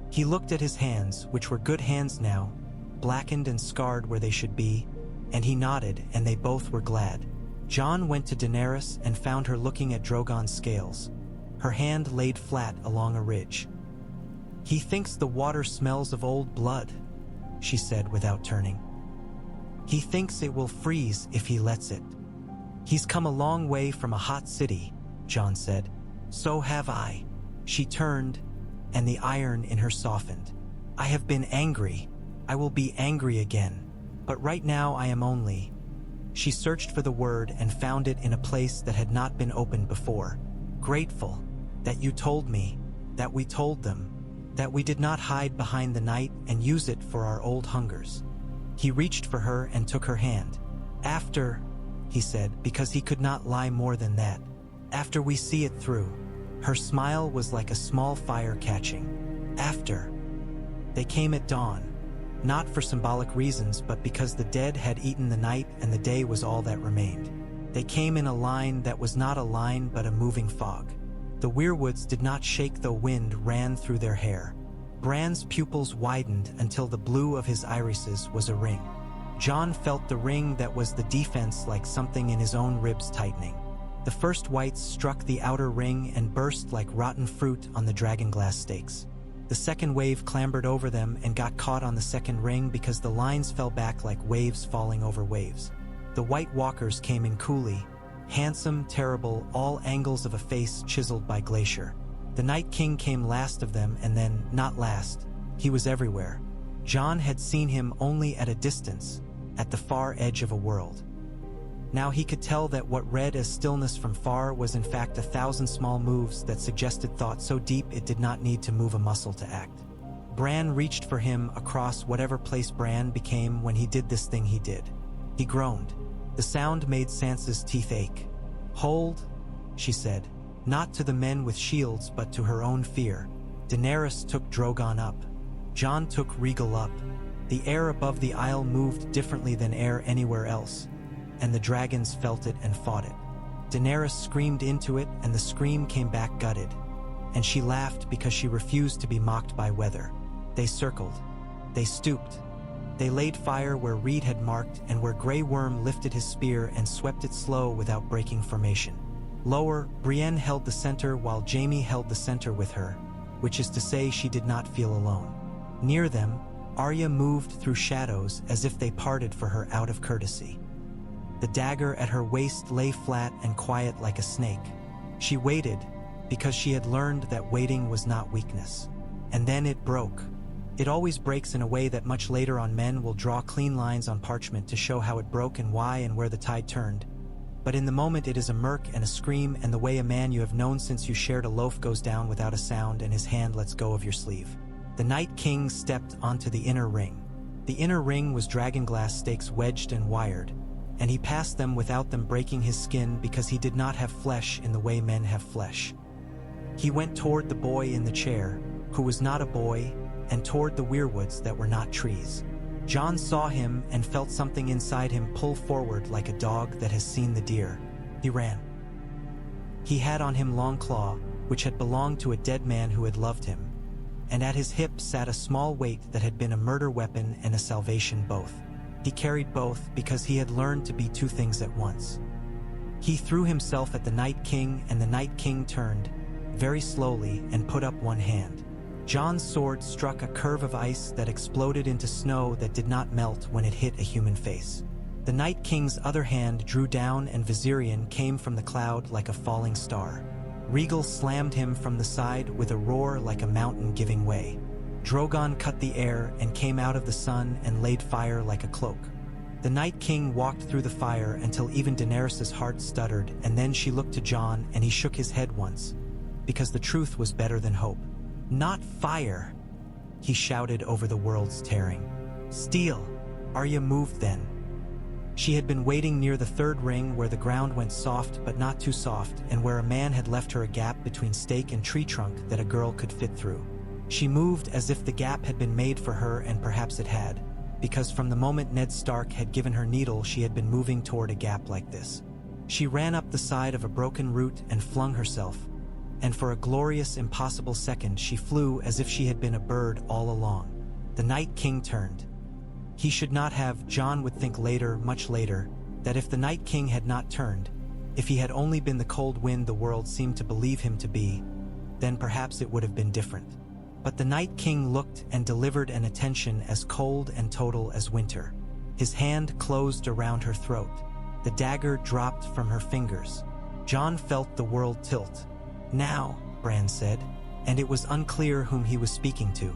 He looked at his hands, which were good hands now, blackened and scarred where they should be, and he nodded, and they both were glad. Jon went to Daenerys and found her looking at Drogon's scales, her hand laid flat along a ridge. "He thinks the water smells of old blood," she said without turning. "He thinks it will freeze if he lets it." "He's come a long way from a hot city," Jon said. "So have I." She turned, and the iron in her softened. "I have been angry. I will be angry again. But right now I am only—" She searched for the word and found it in a place that had not been opened before. "Grateful that you told me, that we told them, that we did not hide behind the night and use it for our old hungers." He reached for her and took her hand. "After," he said, because he could not lie more than that. After we see it through. Her smile was like a small fire catching. After. They came at dawn. Not for symbolic reasons, but because the dead had eaten the night and the day was all that remained. They came in a line that was not a line but a moving fog. The weirwoods did not shake though wind ran through their hair. Bran's pupils widened until the blue of his irises was a ring. Jon felt the ring that was the defense, like something in his own ribs tightening. The first whites struck the outer ring and burst like rotten fruit on the dragonglass stakes. The second wave clambered over them and got caught on the second ring because the lines fell back like waves falling over waves. The White Walkers came in coolly, handsome, terrible, all angles of a face chiseled by glacier. The Night King came last of them, and then, not last, he was everywhere. Jon had seen him only at a distance, at the far edge of a world. Now he could tell that what read as stillness from far was in fact 1,000 small moves that suggested thought so deep it did not need to move a muscle to act. Bran reached for him across whatever place Bran became when he did this thing he did. He groaned. The sound made Sansa's teeth ache. "Hold," she said, not to the men with shields but to her own fear. Daenerys took Drogon up. Jon took Rhaegal up. The air above the isle moved differently than air anywhere else, and the dragons felt it and fought it. Daenerys screamed into it, and the scream came back gutted. And she laughed because she refused to be mocked by weather. They circled. They stooped. They laid fire where Reed had marked and where Grey Worm lifted his spear and swept it slow without breaking formation. Lower, Brienne held the center while Jaime held the center with her, which is to say she did not feel alone. Near them, Arya moved through shadows as if they parted for her out of courtesy. The dagger at her waist lay flat and quiet like a snake. She waited, because she had learned that waiting was not weakness. And then it broke. It always breaks in a way that much later on men will draw clean lines on parchment to show how it broke and why and where the tide turned. But in the moment it is a murk and a scream, and the way a man you have known since you shared a loaf goes down without a sound and his hand lets go of your sleeve. The Night King stepped onto the inner ring. The inner ring was dragonglass stakes wedged and wired, and he passed them without them breaking his skin because he did not have flesh in the way men have flesh. He went toward the boy in the chair, who was not a boy, and toward the weirwoods that were not trees. Jon saw him and felt something inside him pull forward like a dog that has seen the deer. He ran. He had on him long claw, which had belonged to a dead man who had loved him, and at his hip sat a small weight that had been a murder weapon and a salvation both. He carried both because he had learned to be two things at once. He threw himself at the Night King, and the Night King turned, very slowly, and put up one hand. Jon's sword struck a curve of ice that exploded into snow that did not melt when it hit a human face. The Night King's other hand drew down, and Viserion came from the cloud like a falling star. Rhaegal slammed him from the side with a roar like a mountain giving way. Drogon cut the air and came out of the sun and laid fire like a cloak. The Night King walked through the fire until even Daenerys' heart stuttered, and then she looked to Jon and he shook his head once, because the truth was better than hope. "Not fire!" he shouted over the world's tearing. "Steel!" Arya moved then. She had been waiting near the third ring where the ground went soft but not too soft, and where a man had left her a gap between stake and tree trunk that a girl could fit through. She moved as if the gap had been made for her, and perhaps it had, because from the moment Ned Stark had given her needle she had been moving toward a gap like this. She ran up the side of a broken root and flung herself, and for a glorious, impossible second she flew as if she had been a bird all along. The Night King turned. He should not have. Jon would think later, much later, that if the Night King had not turned, if he had only been the cold wind the world seemed to believe him to be, then perhaps it would have been different. But the Night King looked and delivered an attention as cold and total as winter. His hand closed around her throat. The dagger dropped from her fingers. Jon felt the world tilt. "Now," Bran said, and it was unclear whom he was speaking to.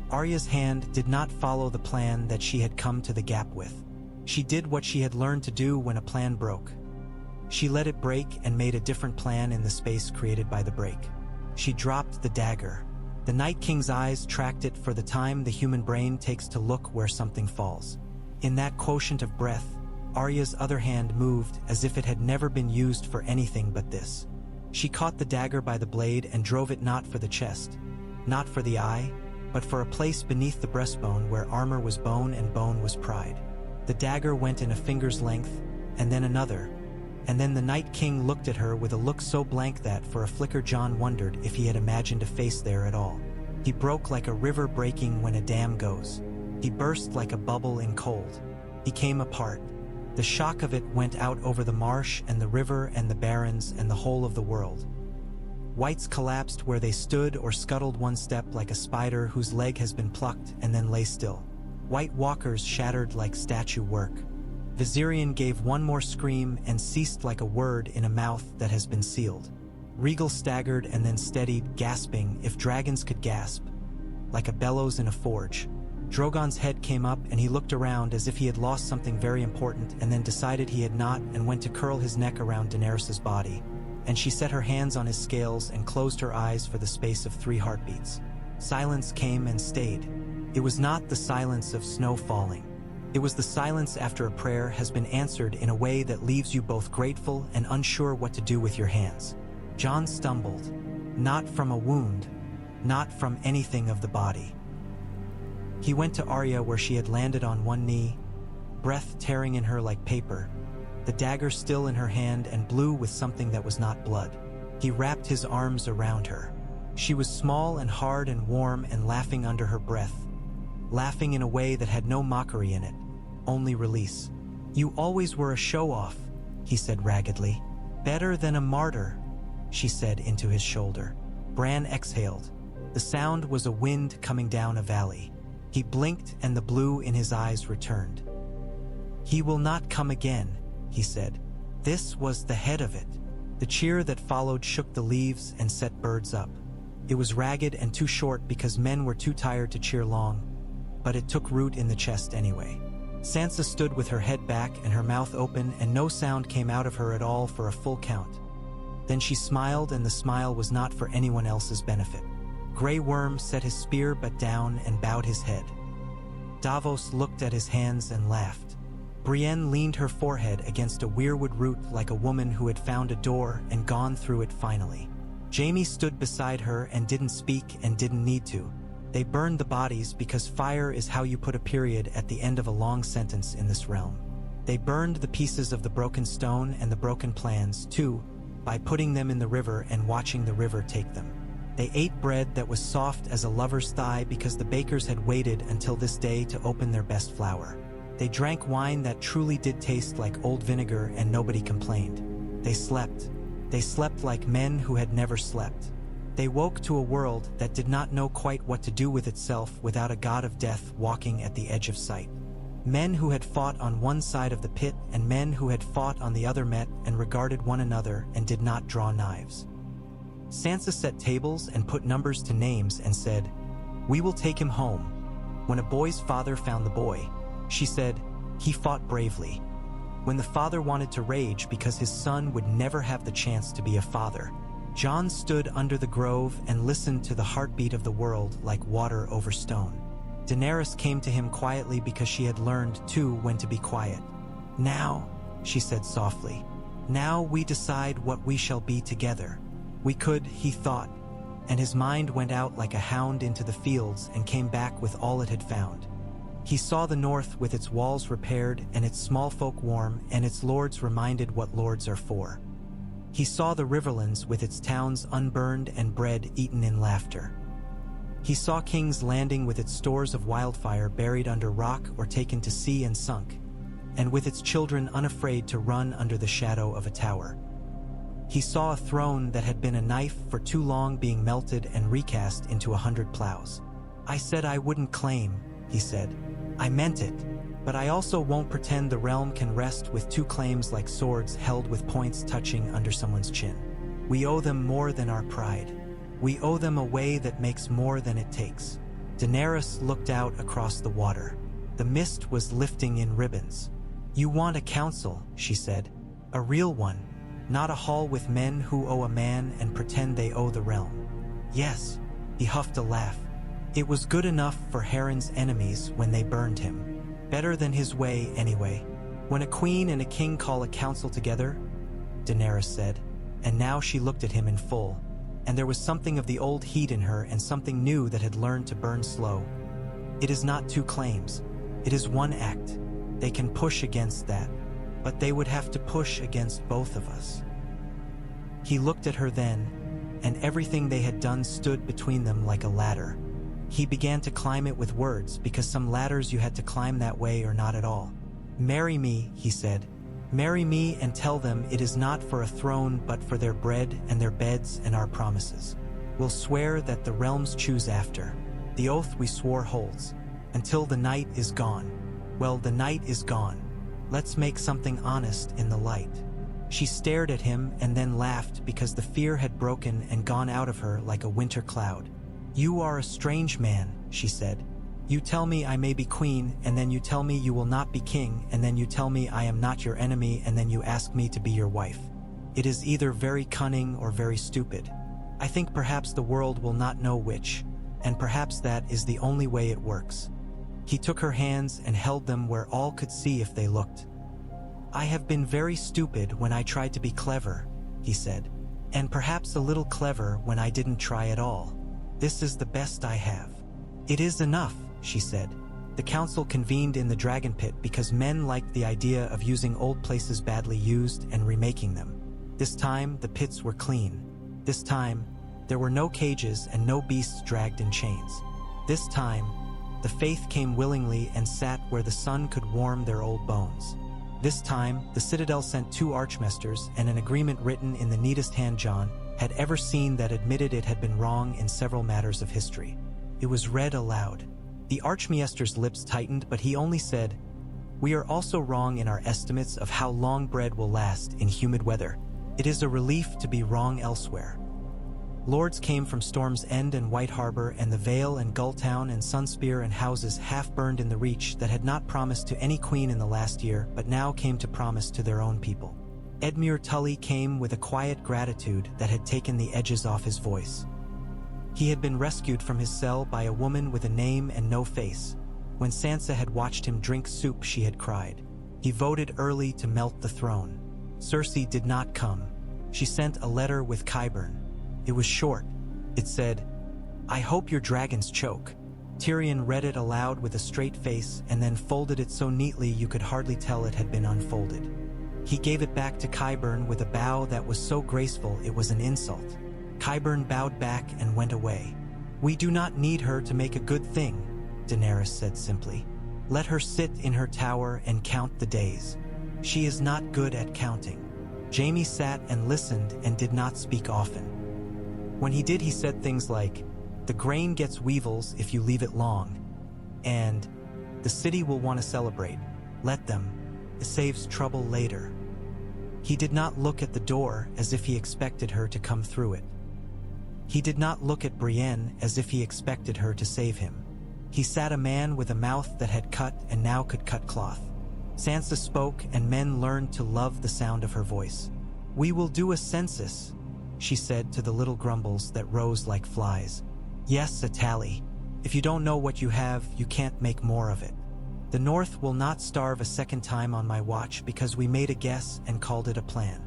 Arya's hand did not follow the plan that she had come to the gap with. She did what she had learned to do when a plan broke. She let it break and made a different plan in the space created by the break. She dropped the dagger. The Night King's eyes tracked it for the time the human brain takes to look where something falls. In that quotient of breath, Arya's other hand moved as if it had never been used for anything but this. She caught the dagger by the blade and drove it not for the chest, not for the eye, but for a place beneath the breastbone where armor was bone and bone was pride. The dagger went in a finger's length, and then another, and then the Night King looked at her with a look so blank that for a flicker Jon wondered if he had imagined a face there at all. He broke like a river breaking when a dam goes. He burst like a bubble in cold. He came apart. The shock of it went out over the marsh and the river and the barrens and the whole of the world. Whites collapsed where they stood or scuttled one step like a spider whose leg has been plucked and then lay still. White walkers shattered like statue work. Viserion gave one more scream and ceased like a word in a mouth that has been sealed. Regal staggered and then steadied, gasping, if dragons could gasp, like a bellows in a forge. Drogon's head came up and he looked around as if he had lost something very important and then decided he had not and went to curl his neck around Daenerys' body. And she set her hands on his scales and closed her eyes for the space of 3 heartbeats. Silence came and stayed. It was not the silence of snow falling. It was the silence after a prayer has been answered in a way that leaves you both grateful and unsure what to do with your hands. Jon stumbled. Not from a wound, not from anything of the body. He went to Arya where she had landed on one knee, breath tearing in her like paper, the dagger still in her hand and blue with something that was not blood. He wrapped his arms around her. She was small and hard and warm and laughing under her breath, laughing in a way that had no mockery in it, only release. "You always were a show-off," he said raggedly. "Better than a martyr," she said into his shoulder. Bran exhaled. The sound was a wind coming down a valley. He blinked and the blue in his eyes returned. "He will not come again," he said. This was the head of it. The cheer that followed shook the leaves and set birds up. It was ragged and too short because men were too tired to cheer long, but it took root in the chest anyway. Sansa stood with her head back and her mouth open and no sound came out of her at all for a full count. Then she smiled and the smile was not for anyone else's benefit. Grey Worm set his spear but down and bowed his head. Davos looked at his hands and laughed. Brienne leaned her forehead against a weirwood root like a woman who had found a door and gone through it finally. Jaime stood beside her and didn't speak and didn't need to. They burned the bodies because fire is how you put a period at the end of a long sentence in this realm. They burned the pieces of the broken stone and the broken plans, too, by putting them in the river and watching the river take them. They ate bread that was soft as a lover's thigh because the bakers had waited until this day to open their best flour. They drank wine that truly did taste like old vinegar and nobody complained. They slept. They slept like men who had never slept. They woke to a world that did not know quite what to do with itself without a god of death walking at the edge of sight. Men who had fought on one side of the pit and men who had fought on the other met and regarded one another and did not draw knives. Sansa set tables and put numbers to names and said, "We will take him home." When a boy's father found the boy, she said, "He fought bravely." When the father wanted to rage because his son would never have the chance to be a father, Jon stood under the grove and listened to the heartbeat of the world like water over stone. Daenerys came to him quietly because she had learned, too, when to be quiet. "Now," she said softly, "now we decide what we shall be together." We could, he thought, and his mind went out like a hound into the fields and came back with all it had found. He saw the north with its walls repaired and its small folk warm and its lords reminded what lords are for. He saw the riverlands with its towns unburned and bread eaten in laughter. He saw King's Landing with its stores of wildfire buried under rock or taken to sea and sunk, and with its children unafraid to run under the shadow of a tower. He saw a throne that had been a knife for too long being melted and recast into 100 plows. "I said I wouldn't claim," he said. "I meant it, but I also won't pretend the realm can rest with 2 claims like swords held with points touching under someone's chin. We owe them more than our pride. We owe them a way that makes more than it takes." Daenerys looked out across the water. The mist was lifting in ribbons. "You want a council," she said. "A real one. Not a hall with men who owe a man and pretend they owe the realm." "Yes," he huffed a laugh. "It was good enough for Harren's enemies when they burned him. Better than his way, anyway." When a queen and a king call a council together, Daenerys said, and now she looked at him in full, and there was something of the old heat in her and something new that had learned to burn slow. It is not two claims. It is one act. They can push against that, but they would have to push against both of us. He looked at her then, and everything they had done stood between them like a ladder. He began to climb it with words, because some ladders you had to climb that way or not at all. "Marry me," he said. "Marry me and tell them it is not for a throne but for their bread and their beds and our promises. We'll swear that the realms choose after. The oath we swore holds. Until the night is gone. Well, the night is gone. Let's make something honest in the light." She stared at him and then laughed because the fear had broken and gone out of her like a winter cloud. "You are a strange man," she said. "You tell me I may be queen, and then you tell me you will not be king, and then you tell me I am not your enemy, and then you ask me to be your wife. It is either very cunning or very stupid. I think perhaps the world will not know which, and perhaps that is the only way it works." He took her hands and held them where all could see if they looked. "I have been very stupid when I tried to be clever," he said, "and perhaps a little clever when I didn't try at all. This is the best I have." "It is enough," she said. The council convened in the dragon pit because men liked the idea of using old places badly used and remaking them. This time, the pits were clean. This time, there were no cages and no beasts dragged in chains. This time, the faith came willingly and sat where the sun could warm their old bones. This time, the citadel sent 2 archmasters and an agreement written in the neatest hand Jon had ever seen that admitted it had been wrong in several matters of history. It was read aloud. The archmaester's lips tightened, but he only said, "We are also wrong in our estimates of how long bread will last in humid weather. It is a relief to be wrong elsewhere." Lords came from Storm's End and White Harbor and the Vale and Gulltown and Sunspear and houses half burned in the Reach that had not promised to any queen in the last year but now came to promise to their own people. Edmure Tully came with a quiet gratitude that had taken the edges off his voice. He had been rescued from his cell by a woman with a name and no face. When Sansa had watched him drink soup, she had cried. He voted early to melt the throne. Cersei did not come. She sent a letter with Qyburn. It was short. It said, "I hope your dragons choke." Tyrion read it aloud with a straight face and then folded it so neatly you could hardly tell it had been unfolded. He gave it back to Qyburn with a bow that was so graceful it was an insult. Qyburn bowed back and went away. "We do not need her to make a good thing," Daenerys said simply. "Let her sit in her tower and count the days. She is not good at counting." Jaime sat and listened and did not speak often. When he did, he said things like, "The grain gets weevils if you leave it long," and "The city will want to celebrate. Let them. It saves trouble later." He did not look at the door as if he expected her to come through it. He did not look at Brienne as if he expected her to save him. He sat a man with a mouth that had cut and now could cut cloth. Sansa spoke and men learned to love the sound of her voice. "We will do a census," she said to the little grumbles that rose like flies. "Yes, a tally. If you don't know what you have, you can't make more of it. The North will not starve a second time on my watch because we made a guess and called it a plan."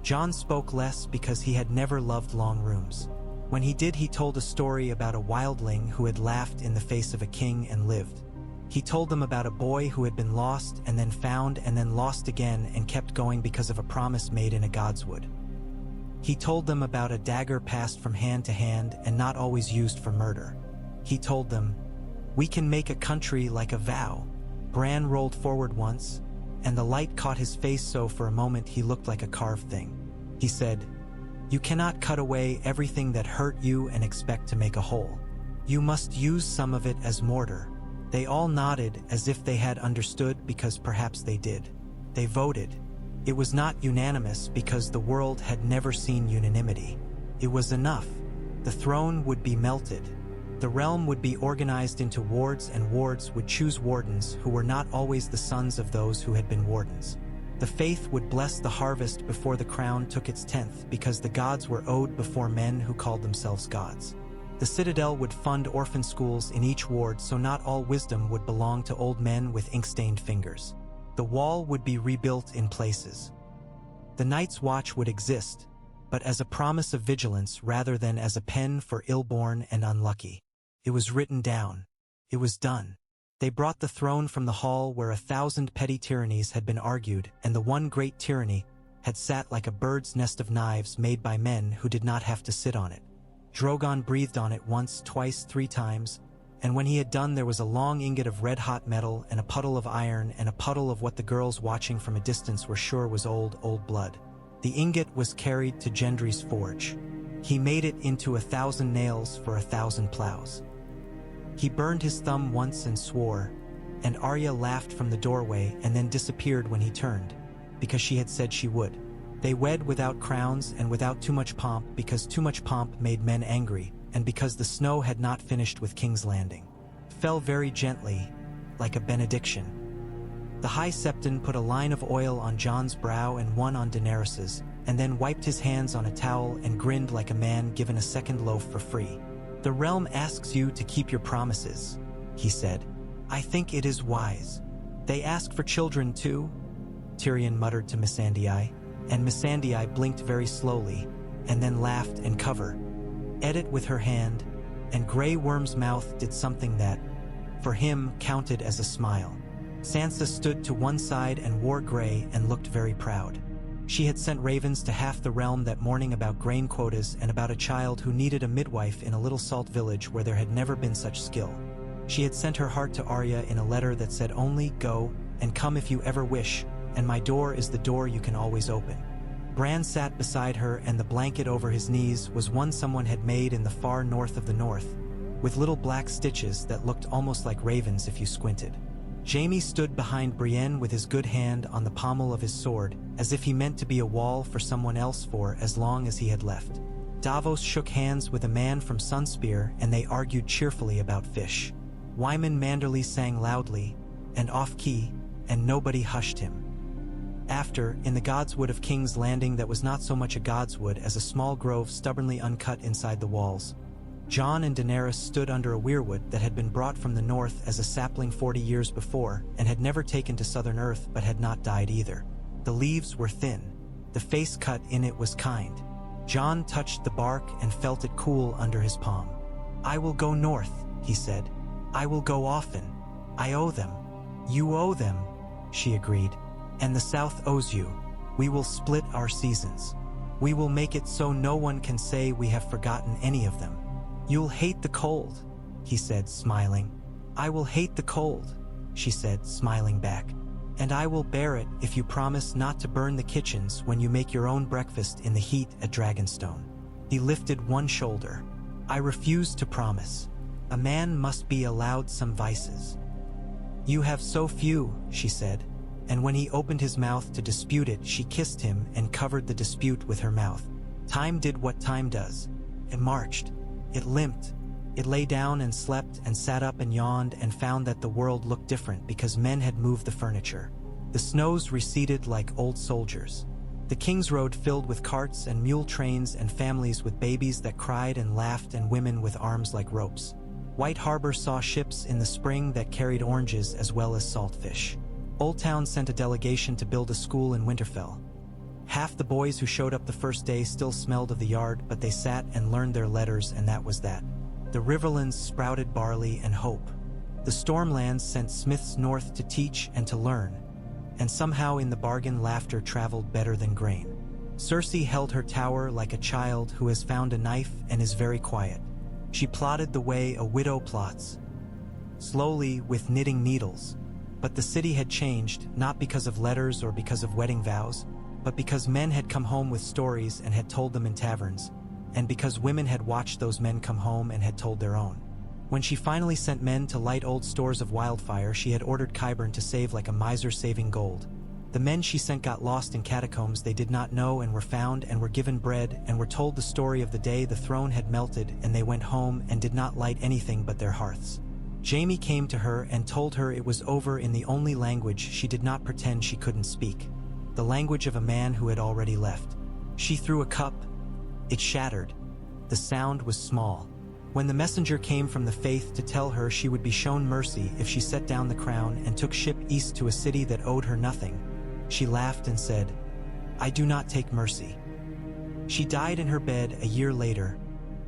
Jon spoke less because he had never loved long rooms. When he did, he told a story about a wildling who had laughed in the face of a king and lived. He told them about a boy who had been lost and then found and then lost again and kept going because of a promise made in a godswood. He told them about a dagger passed from hand to hand and not always used for murder. He told them, "We can make a country like a vow." Bran rolled forward once, and the light caught his face so for a moment he looked like a carved thing. He said, "You cannot cut away everything that hurt you and expect to make a hole. You must use some of it as mortar." They all nodded as if they had understood because perhaps they did. They voted. It was not unanimous because the world had never seen unanimity. It was enough. The throne would be melted. The realm would be organized into wards and wards would choose wardens who were not always the sons of those who had been wardens. The faith would bless the harvest before the crown took its 10th because the gods were owed before men who called themselves gods. The citadel would fund orphan schools in each ward so not all wisdom would belong to old men with ink-stained fingers. The wall would be rebuilt in places. The Night's Watch would exist, but as a promise of vigilance rather than as a pen for ill-born and unlucky. It was written down. It was done. They brought the throne from the hall where 1,000 petty tyrannies had been argued, and the one great tyranny had sat like a bird's nest of knives made by men who did not have to sit on it. Drogon breathed on it once, twice, 3 times, and when he had done there was a long ingot of red-hot metal and a puddle of iron and a puddle of what the girls watching from a distance were sure was old blood. The ingot was carried to Gendry's forge. He made it into 1,000 nails for 1,000 plows. He burned his thumb once and swore, and Arya laughed from the doorway and then disappeared when he turned, because she had said she would. They wed without crowns and without too much pomp, because too much pomp made men angry, and because the snow had not finished with King's Landing. Fell very gently, like a benediction. The High Septon put a line of oil on Jon's brow and one on Daenerys's, and then wiped his hands on a towel and grinned like a man given a second loaf for free. "The realm asks you to keep your promises," he said. "I think it is wise. They ask for children too," Tyrion muttered to Missandei, and Missandei blinked very slowly, and then laughed and covered it with her hand, and Grey Worm's mouth did something that, for him, counted as a smile. Sansa stood to one side and wore gray and looked very proud. She had sent ravens to half the realm that morning about grain quotas and about a child who needed a midwife in a little salt village where there had never been such skill. She had sent her heart to Arya in a letter that said only, "Go, and come if you ever wish, and my door is the door you can always open." Bran sat beside her, and the blanket over his knees was one someone had made in the far north of the north, with little black stitches that looked almost like ravens if you squinted. Jaime stood behind Brienne with his good hand on the pommel of his sword, as if he meant to be a wall for someone else for as long as he had left. Davos shook hands with a man from Sunspear, and they argued cheerfully about fish. Wyman Manderly sang loudly, and off-key, and nobody hushed him. After, in the Godswood of King's Landing that was not so much a godswood as a small grove stubbornly uncut inside the walls, Jon and Daenerys stood under a weirwood that had been brought from the north as a sapling 40 years before and had never taken to southern earth but had not died either. The leaves were thin. The face cut in it was kind. Jon touched the bark and felt it cool under his palm. "I will go north," he said. "I will go often. I owe them." "You owe them," she agreed. "And the South owes you. We will split our seasons. We will make it so no one can say we have forgotten any of them." "You'll hate the cold," he said, smiling. "I will hate the cold," she said, smiling back. "And I will bear it if you promise not to burn the kitchens when you make your own breakfast in the heat at Dragonstone." He lifted one shoulder. "I refuse to promise. A man must be allowed some vices." "You have so few," she said, and when he opened his mouth to dispute it, she kissed him and covered the dispute with her mouth. Time did what time does. It marched. It limped. It lay down and slept and sat up and yawned and found that the world looked different because men had moved the furniture. The snows receded like old soldiers. The King's Road filled with carts and mule trains and families with babies that cried and laughed and women with arms like ropes. White Harbor saw ships in the spring that carried oranges as well as saltfish. Old Town sent a delegation to build a school in Winterfell. Half the boys who showed up the first day still smelled of the yard, but they sat and learned their letters, and that was that. The Riverlands sprouted barley and hope. The Stormlands sent smiths north to teach and to learn, and somehow in the bargain laughter traveled better than grain. Cersei held her tower like a child who has found a knife and is very quiet. She plodded the way a widow plots, slowly with knitting needles. But the city had changed, not because of letters or because of wedding vows, but because men had come home with stories and had told them in taverns, and because women had watched those men come home and had told their own. When she finally sent men to light old stores of wildfire, she had ordered Qyburn to save like a miser saving gold. The men she sent got lost in catacombs they did not know and were found and were given bread and were told the story of the day the throne had melted, and they went home and did not light anything but their hearths. Jaime came to her and told her it was over in the only language she did not pretend she couldn't speak. The language of a man who had already left. She threw a cup. It shattered. The sound was small. When the messenger came from the faith to tell her she would be shown mercy if she set down the crown and took ship east to a city that owed her nothing, she laughed and said, "I do not take mercy." She died in her bed a year later,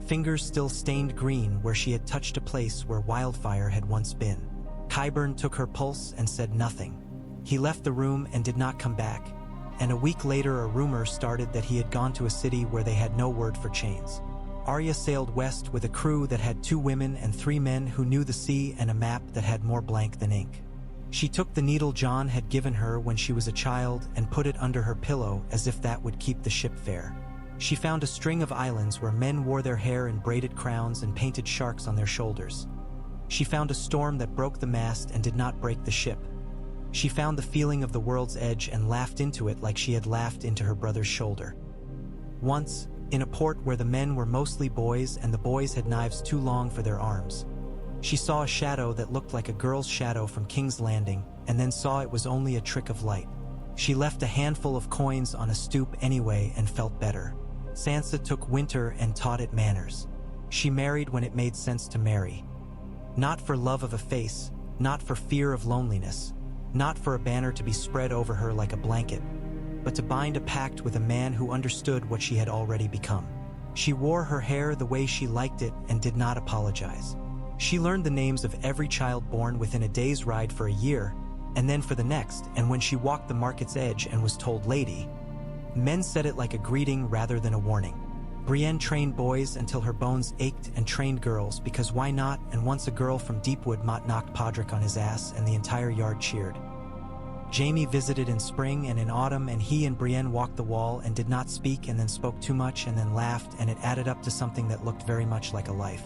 fingers still stained green where she had touched a place where wildfire had once been. Qyburn took her pulse and said nothing. He left the room and did not come back, and a week later a rumor started that he had gone to a city where they had no word for chains. Arya sailed west with a crew that had 2 women and 3 men who knew the sea and a map that had more blank than ink. She took the needle Jon had given her when she was a child and put it under her pillow as if that would keep the ship fair. She found a string of islands where men wore their hair in braided crowns and painted sharks on their shoulders. She found a storm that broke the mast and did not break the ship. She found the feeling of the world's edge and laughed into it like she had laughed into her brother's shoulder. Once, in a port where the men were mostly boys and the boys had knives too long for their arms, she saw a shadow that looked like a girl's shadow from King's Landing, and then saw it was only a trick of light. She left a handful of coins on a stoop anyway and felt better. Sansa took winter and taught it manners. She married when it made sense to marry. Not for love of a face, not for fear of loneliness, not for a banner to be spread over her like a blanket, but to bind a pact with a man who understood what she had already become. She wore her hair the way she liked it and did not apologize. She learned the names of every child born within a day's ride for a year, and then for the next, and when she walked the market's edge and was told lady, men said it like a greeting rather than a warning. Brienne trained boys until her bones ached and trained girls because why not, and once a girl from Deepwood Mott knocked Podrick on his ass and the entire yard cheered. Jaime visited in spring and in autumn, and he and Brienne walked the wall and did not speak and then spoke too much and then laughed, and it added up to something that looked very much like a life.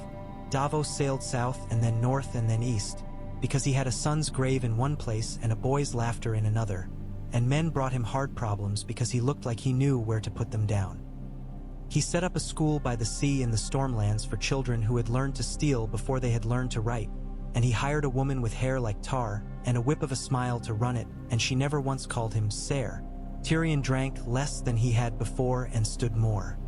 Davos sailed south and then north and then east, because he had a son's grave in one place and a boy's laughter in another, and men brought him hard problems because he looked like he knew where to put them down. He set up a school by the sea in the Stormlands for children who had learned to steal before they had learned to write, and he hired a woman with hair like tar and a whip of a smile to run it, and she never once called him Sir. Tyrion drank less than he had before and stood more.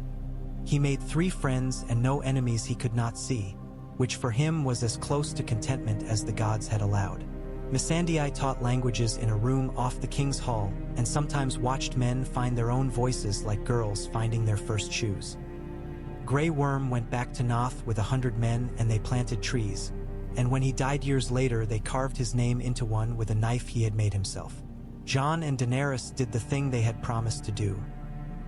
He made 3 friends and no enemies he could not see, which for him was as close to contentment as the gods had allowed. Missandei taught languages in a room off the king's hall, and sometimes watched men find their own voices like girls finding their first shoes. Grey Worm went back to Noth with 100 men and they planted trees, and when he died years later they carved his name into one with a knife he had made himself. Jon and Daenerys did the thing they had promised to do.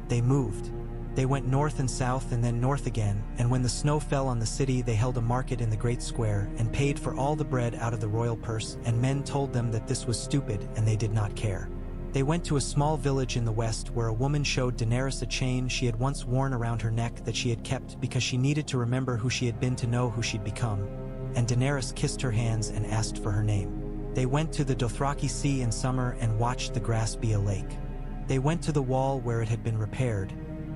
They moved. They went north and south and then north again, and when the snow fell on the city they held a market in the great square and paid for all the bread out of the royal purse, and men told them that this was stupid and they did not care. They went to a small village in the west where a woman showed Daenerys a chain she had once worn around her neck that she had kept because she needed to remember who she had been to know who she'd become, and Daenerys kissed her hands and asked for her name. They went to the Dothraki Sea in summer and watched the grass be a lake. They went to the wall where it had been repaired,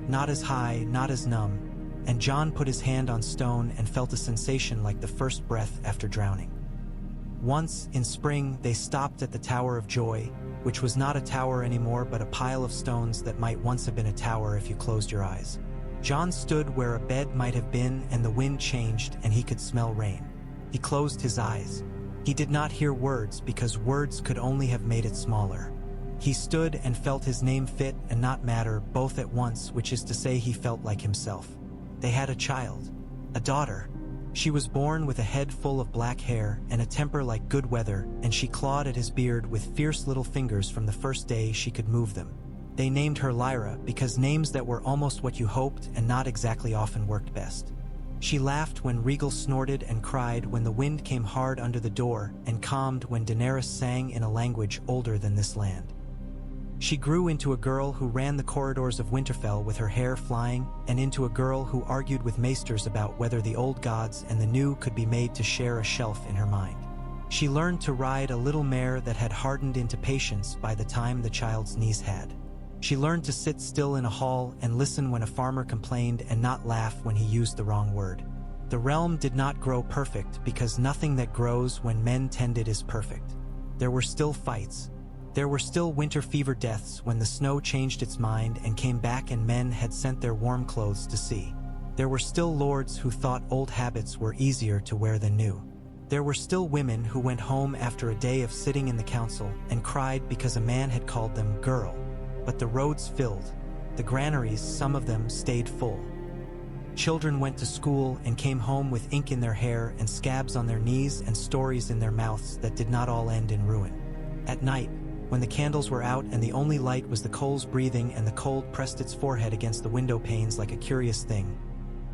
not as high, not as numb, and Jon put his hand on stone and felt a sensation like the first breath after drowning. Once, in spring, they stopped at the Tower of Joy, which was not a tower anymore but a pile of stones that might once have been a tower if you closed your eyes. Jon stood where a bed might have been and the wind changed and he could smell rain. He closed his eyes. He did not hear words because words could only have made it smaller. He stood and felt his name fit and not matter both at once, which is to say he felt like himself. They had a child, a daughter. She was born with a head full of black hair and a temper like good weather, and she clawed at his beard with fierce little fingers from the first day she could move them. They named her Lyra because names that were almost what you hoped and not exactly often worked best. She laughed when Regal snorted and cried when the wind came hard under the door, and calmed when Daenerys sang in a language older than this land. She grew into a girl who ran the corridors of Winterfell with her hair flying, and into a girl who argued with maesters about whether the old gods and the new could be made to share a shelf in her mind. She learned to ride a little mare that had hardened into patience by the time the child's knees had. She learned to sit still in a hall and listen when a farmer complained and not laugh when he used the wrong word. The realm did not grow perfect because nothing that grows when men tend it is perfect. There were still fights. There were still winter fever deaths when the snow changed its mind and came back and men had sent their warm clothes to sea. There were still lords who thought old habits were easier to wear than new. There were still women who went home after a day of sitting in the council and cried because a man had called them girl. But the roads filled. The granaries, some of them, stayed full. Children went to school and came home with ink in their hair and scabs on their knees and stories in their mouths that did not all end in ruin. At night, when the candles were out and the only light was the coals breathing and the cold pressed its forehead against the window panes like a curious thing,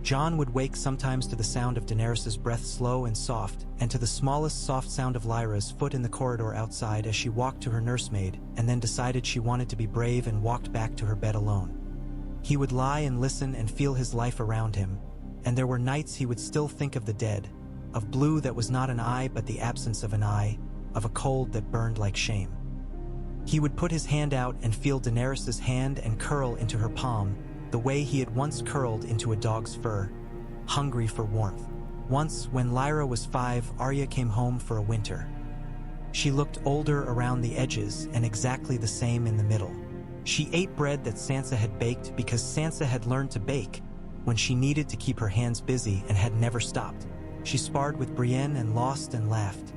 Jon would wake sometimes to the sound of Daenerys' breath slow and soft, and to the smallest soft sound of Lyra's foot in the corridor outside as she walked to her nursemaid, and then decided she wanted to be brave and walked back to her bed alone. He would lie and listen and feel his life around him, and there were nights he would still think of the dead, of blue that was not an eye but the absence of an eye, of a cold that burned like shame. He would put his hand out and feel Daenerys' hand and curl into her palm, the way he had once curled into a dog's fur, hungry for warmth. Once, when Lyra was 5, Arya came home for a winter. She looked older around the edges and exactly the same in the middle. She ate bread that Sansa had baked because Sansa had learned to bake when she needed to keep her hands busy and had never stopped. She sparred with Brienne and lost and laughed.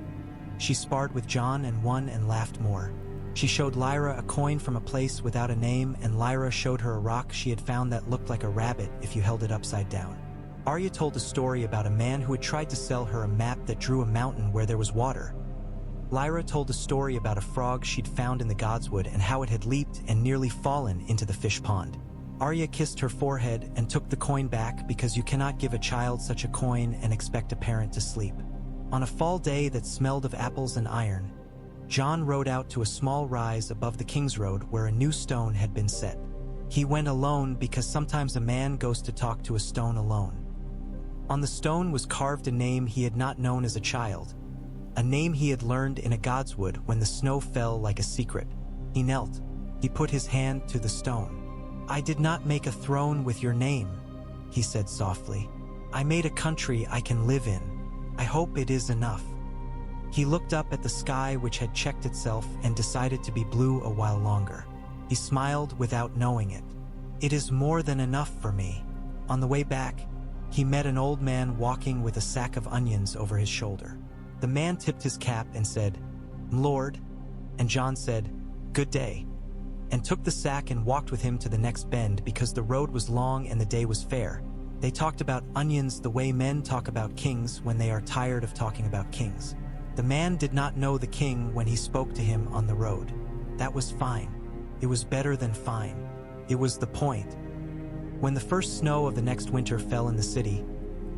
She sparred with Jon and won and laughed more. She showed Lyra a coin from a place without a name, and Lyra showed her a rock she had found that looked like a rabbit if you held it upside down. Arya told a story about a man who had tried to sell her a map that drew a mountain where there was water. Lyra told a story about a frog she'd found in the Godswood and how it had leaped and nearly fallen into the fish pond. Arya kissed her forehead and took the coin back because you cannot give a child such a coin and expect a parent to sleep. On a fall day that smelled of apples and iron, Jon rode out to a small rise above the King's Road where a new stone had been set. He went alone because sometimes a man goes to talk to a stone alone. On the stone was carved a name he had not known as a child, a name he had learned in a Godswood when the snow fell like a secret. He knelt. He put his hand to the stone. "I did not make a throne with your name," he said softly. "I made a country I can live in. I hope it is enough." He looked up at the sky which had checked itself and decided to be blue a while longer. He smiled without knowing it. "It is more than enough for me." On the way back, he met an old man walking with a sack of onions over his shoulder. The man tipped his cap and said, "Lord," and Jon said, "Good day," and took the sack and walked with him to the next bend because the road was long and the day was fair. They talked about onions the way men talk about kings when they are tired of talking about kings. The man did not know the king when he spoke to him on the road. That was fine. It was better than fine. It was the point. When the first snow of the next winter fell in the city,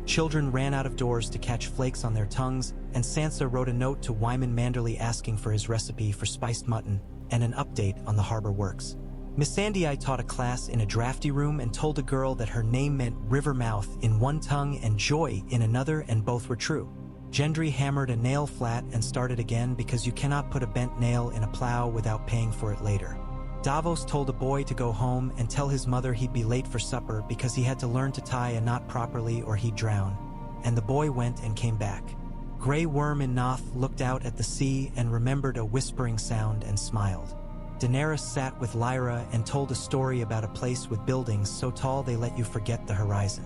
children ran out of doors to catch flakes on their tongues, and Sansa wrote a note to Wyman Manderley asking for his recipe for spiced mutton and an update on the harbor works. Miss Sandii taught a class in a drafty room and told a girl that her name meant river mouth in one tongue and joy in another, and both were true. Gendry hammered a nail flat and started again because you cannot put a bent nail in a plow without paying for it later. Davos told a boy to go home and tell his mother he'd be late for supper because he had to learn to tie a knot properly or he'd drown, and the boy went and came back. Grey Worm in Noth looked out at the sea and remembered a whispering sound and smiled. Daenerys sat with Lyra and told a story about a place with buildings so tall they let you forget the horizon.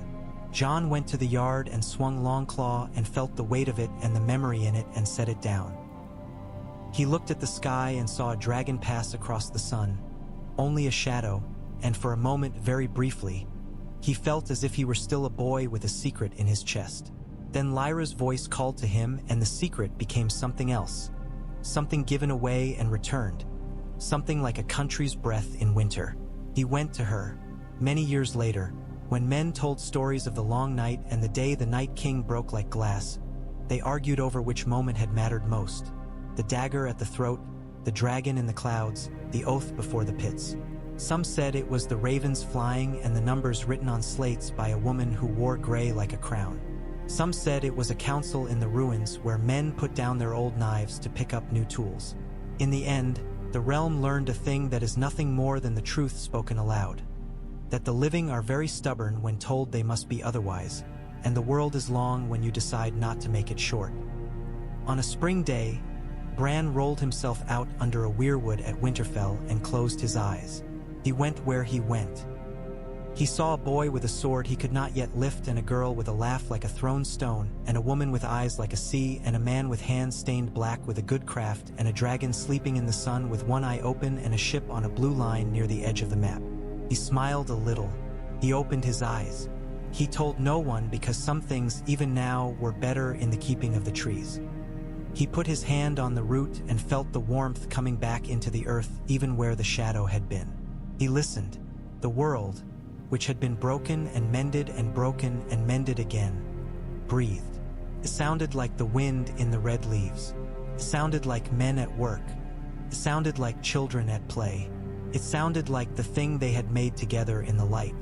Jon went to the yard and swung Longclaw and felt the weight of it and the memory in it and set it down. He looked at the sky and saw a dragon pass across the sun, only a shadow, and for a moment, very briefly, he felt as if he were still a boy with a secret in his chest. Then Lyra's voice called to him and the secret became something else, something given away and returned, something like a country's breath in winter. He went to her, many years later, when men told stories of the long night and the day the Night King broke like glass. They argued over which moment had mattered most. The dagger at the throat, the dragon in the clouds, the oath before the pits. Some said it was the ravens flying and the numbers written on slates by a woman who wore gray like a crown. Some said it was a council in the ruins where men put down their old knives to pick up new tools. In the end, the realm learned a thing that is nothing more than the truth spoken aloud. That the living are very stubborn when told they must be otherwise, and the world is long when you decide not to make it short. On a spring day, Bran rolled himself out under a weirwood at Winterfell and closed his eyes. He went where he went. He saw a boy with a sword he could not yet lift, and a girl with a laugh like a thrown stone, and a woman with eyes like a sea, and a man with hands stained black with a good craft, and a dragon sleeping in the sun with one eye open, and a ship on a blue line near the edge of the map. He smiled a little. He opened his eyes. He told no one, because some things, even now, were better in the keeping of the trees. He put his hand on the root and felt the warmth coming back into the earth, even where the shadow had been. He listened. The world, which had been broken and mended and broken and mended again, breathed. It sounded like the wind in the red leaves. It sounded like men at work. It sounded like children at play. It sounded like the thing they had made together in the light.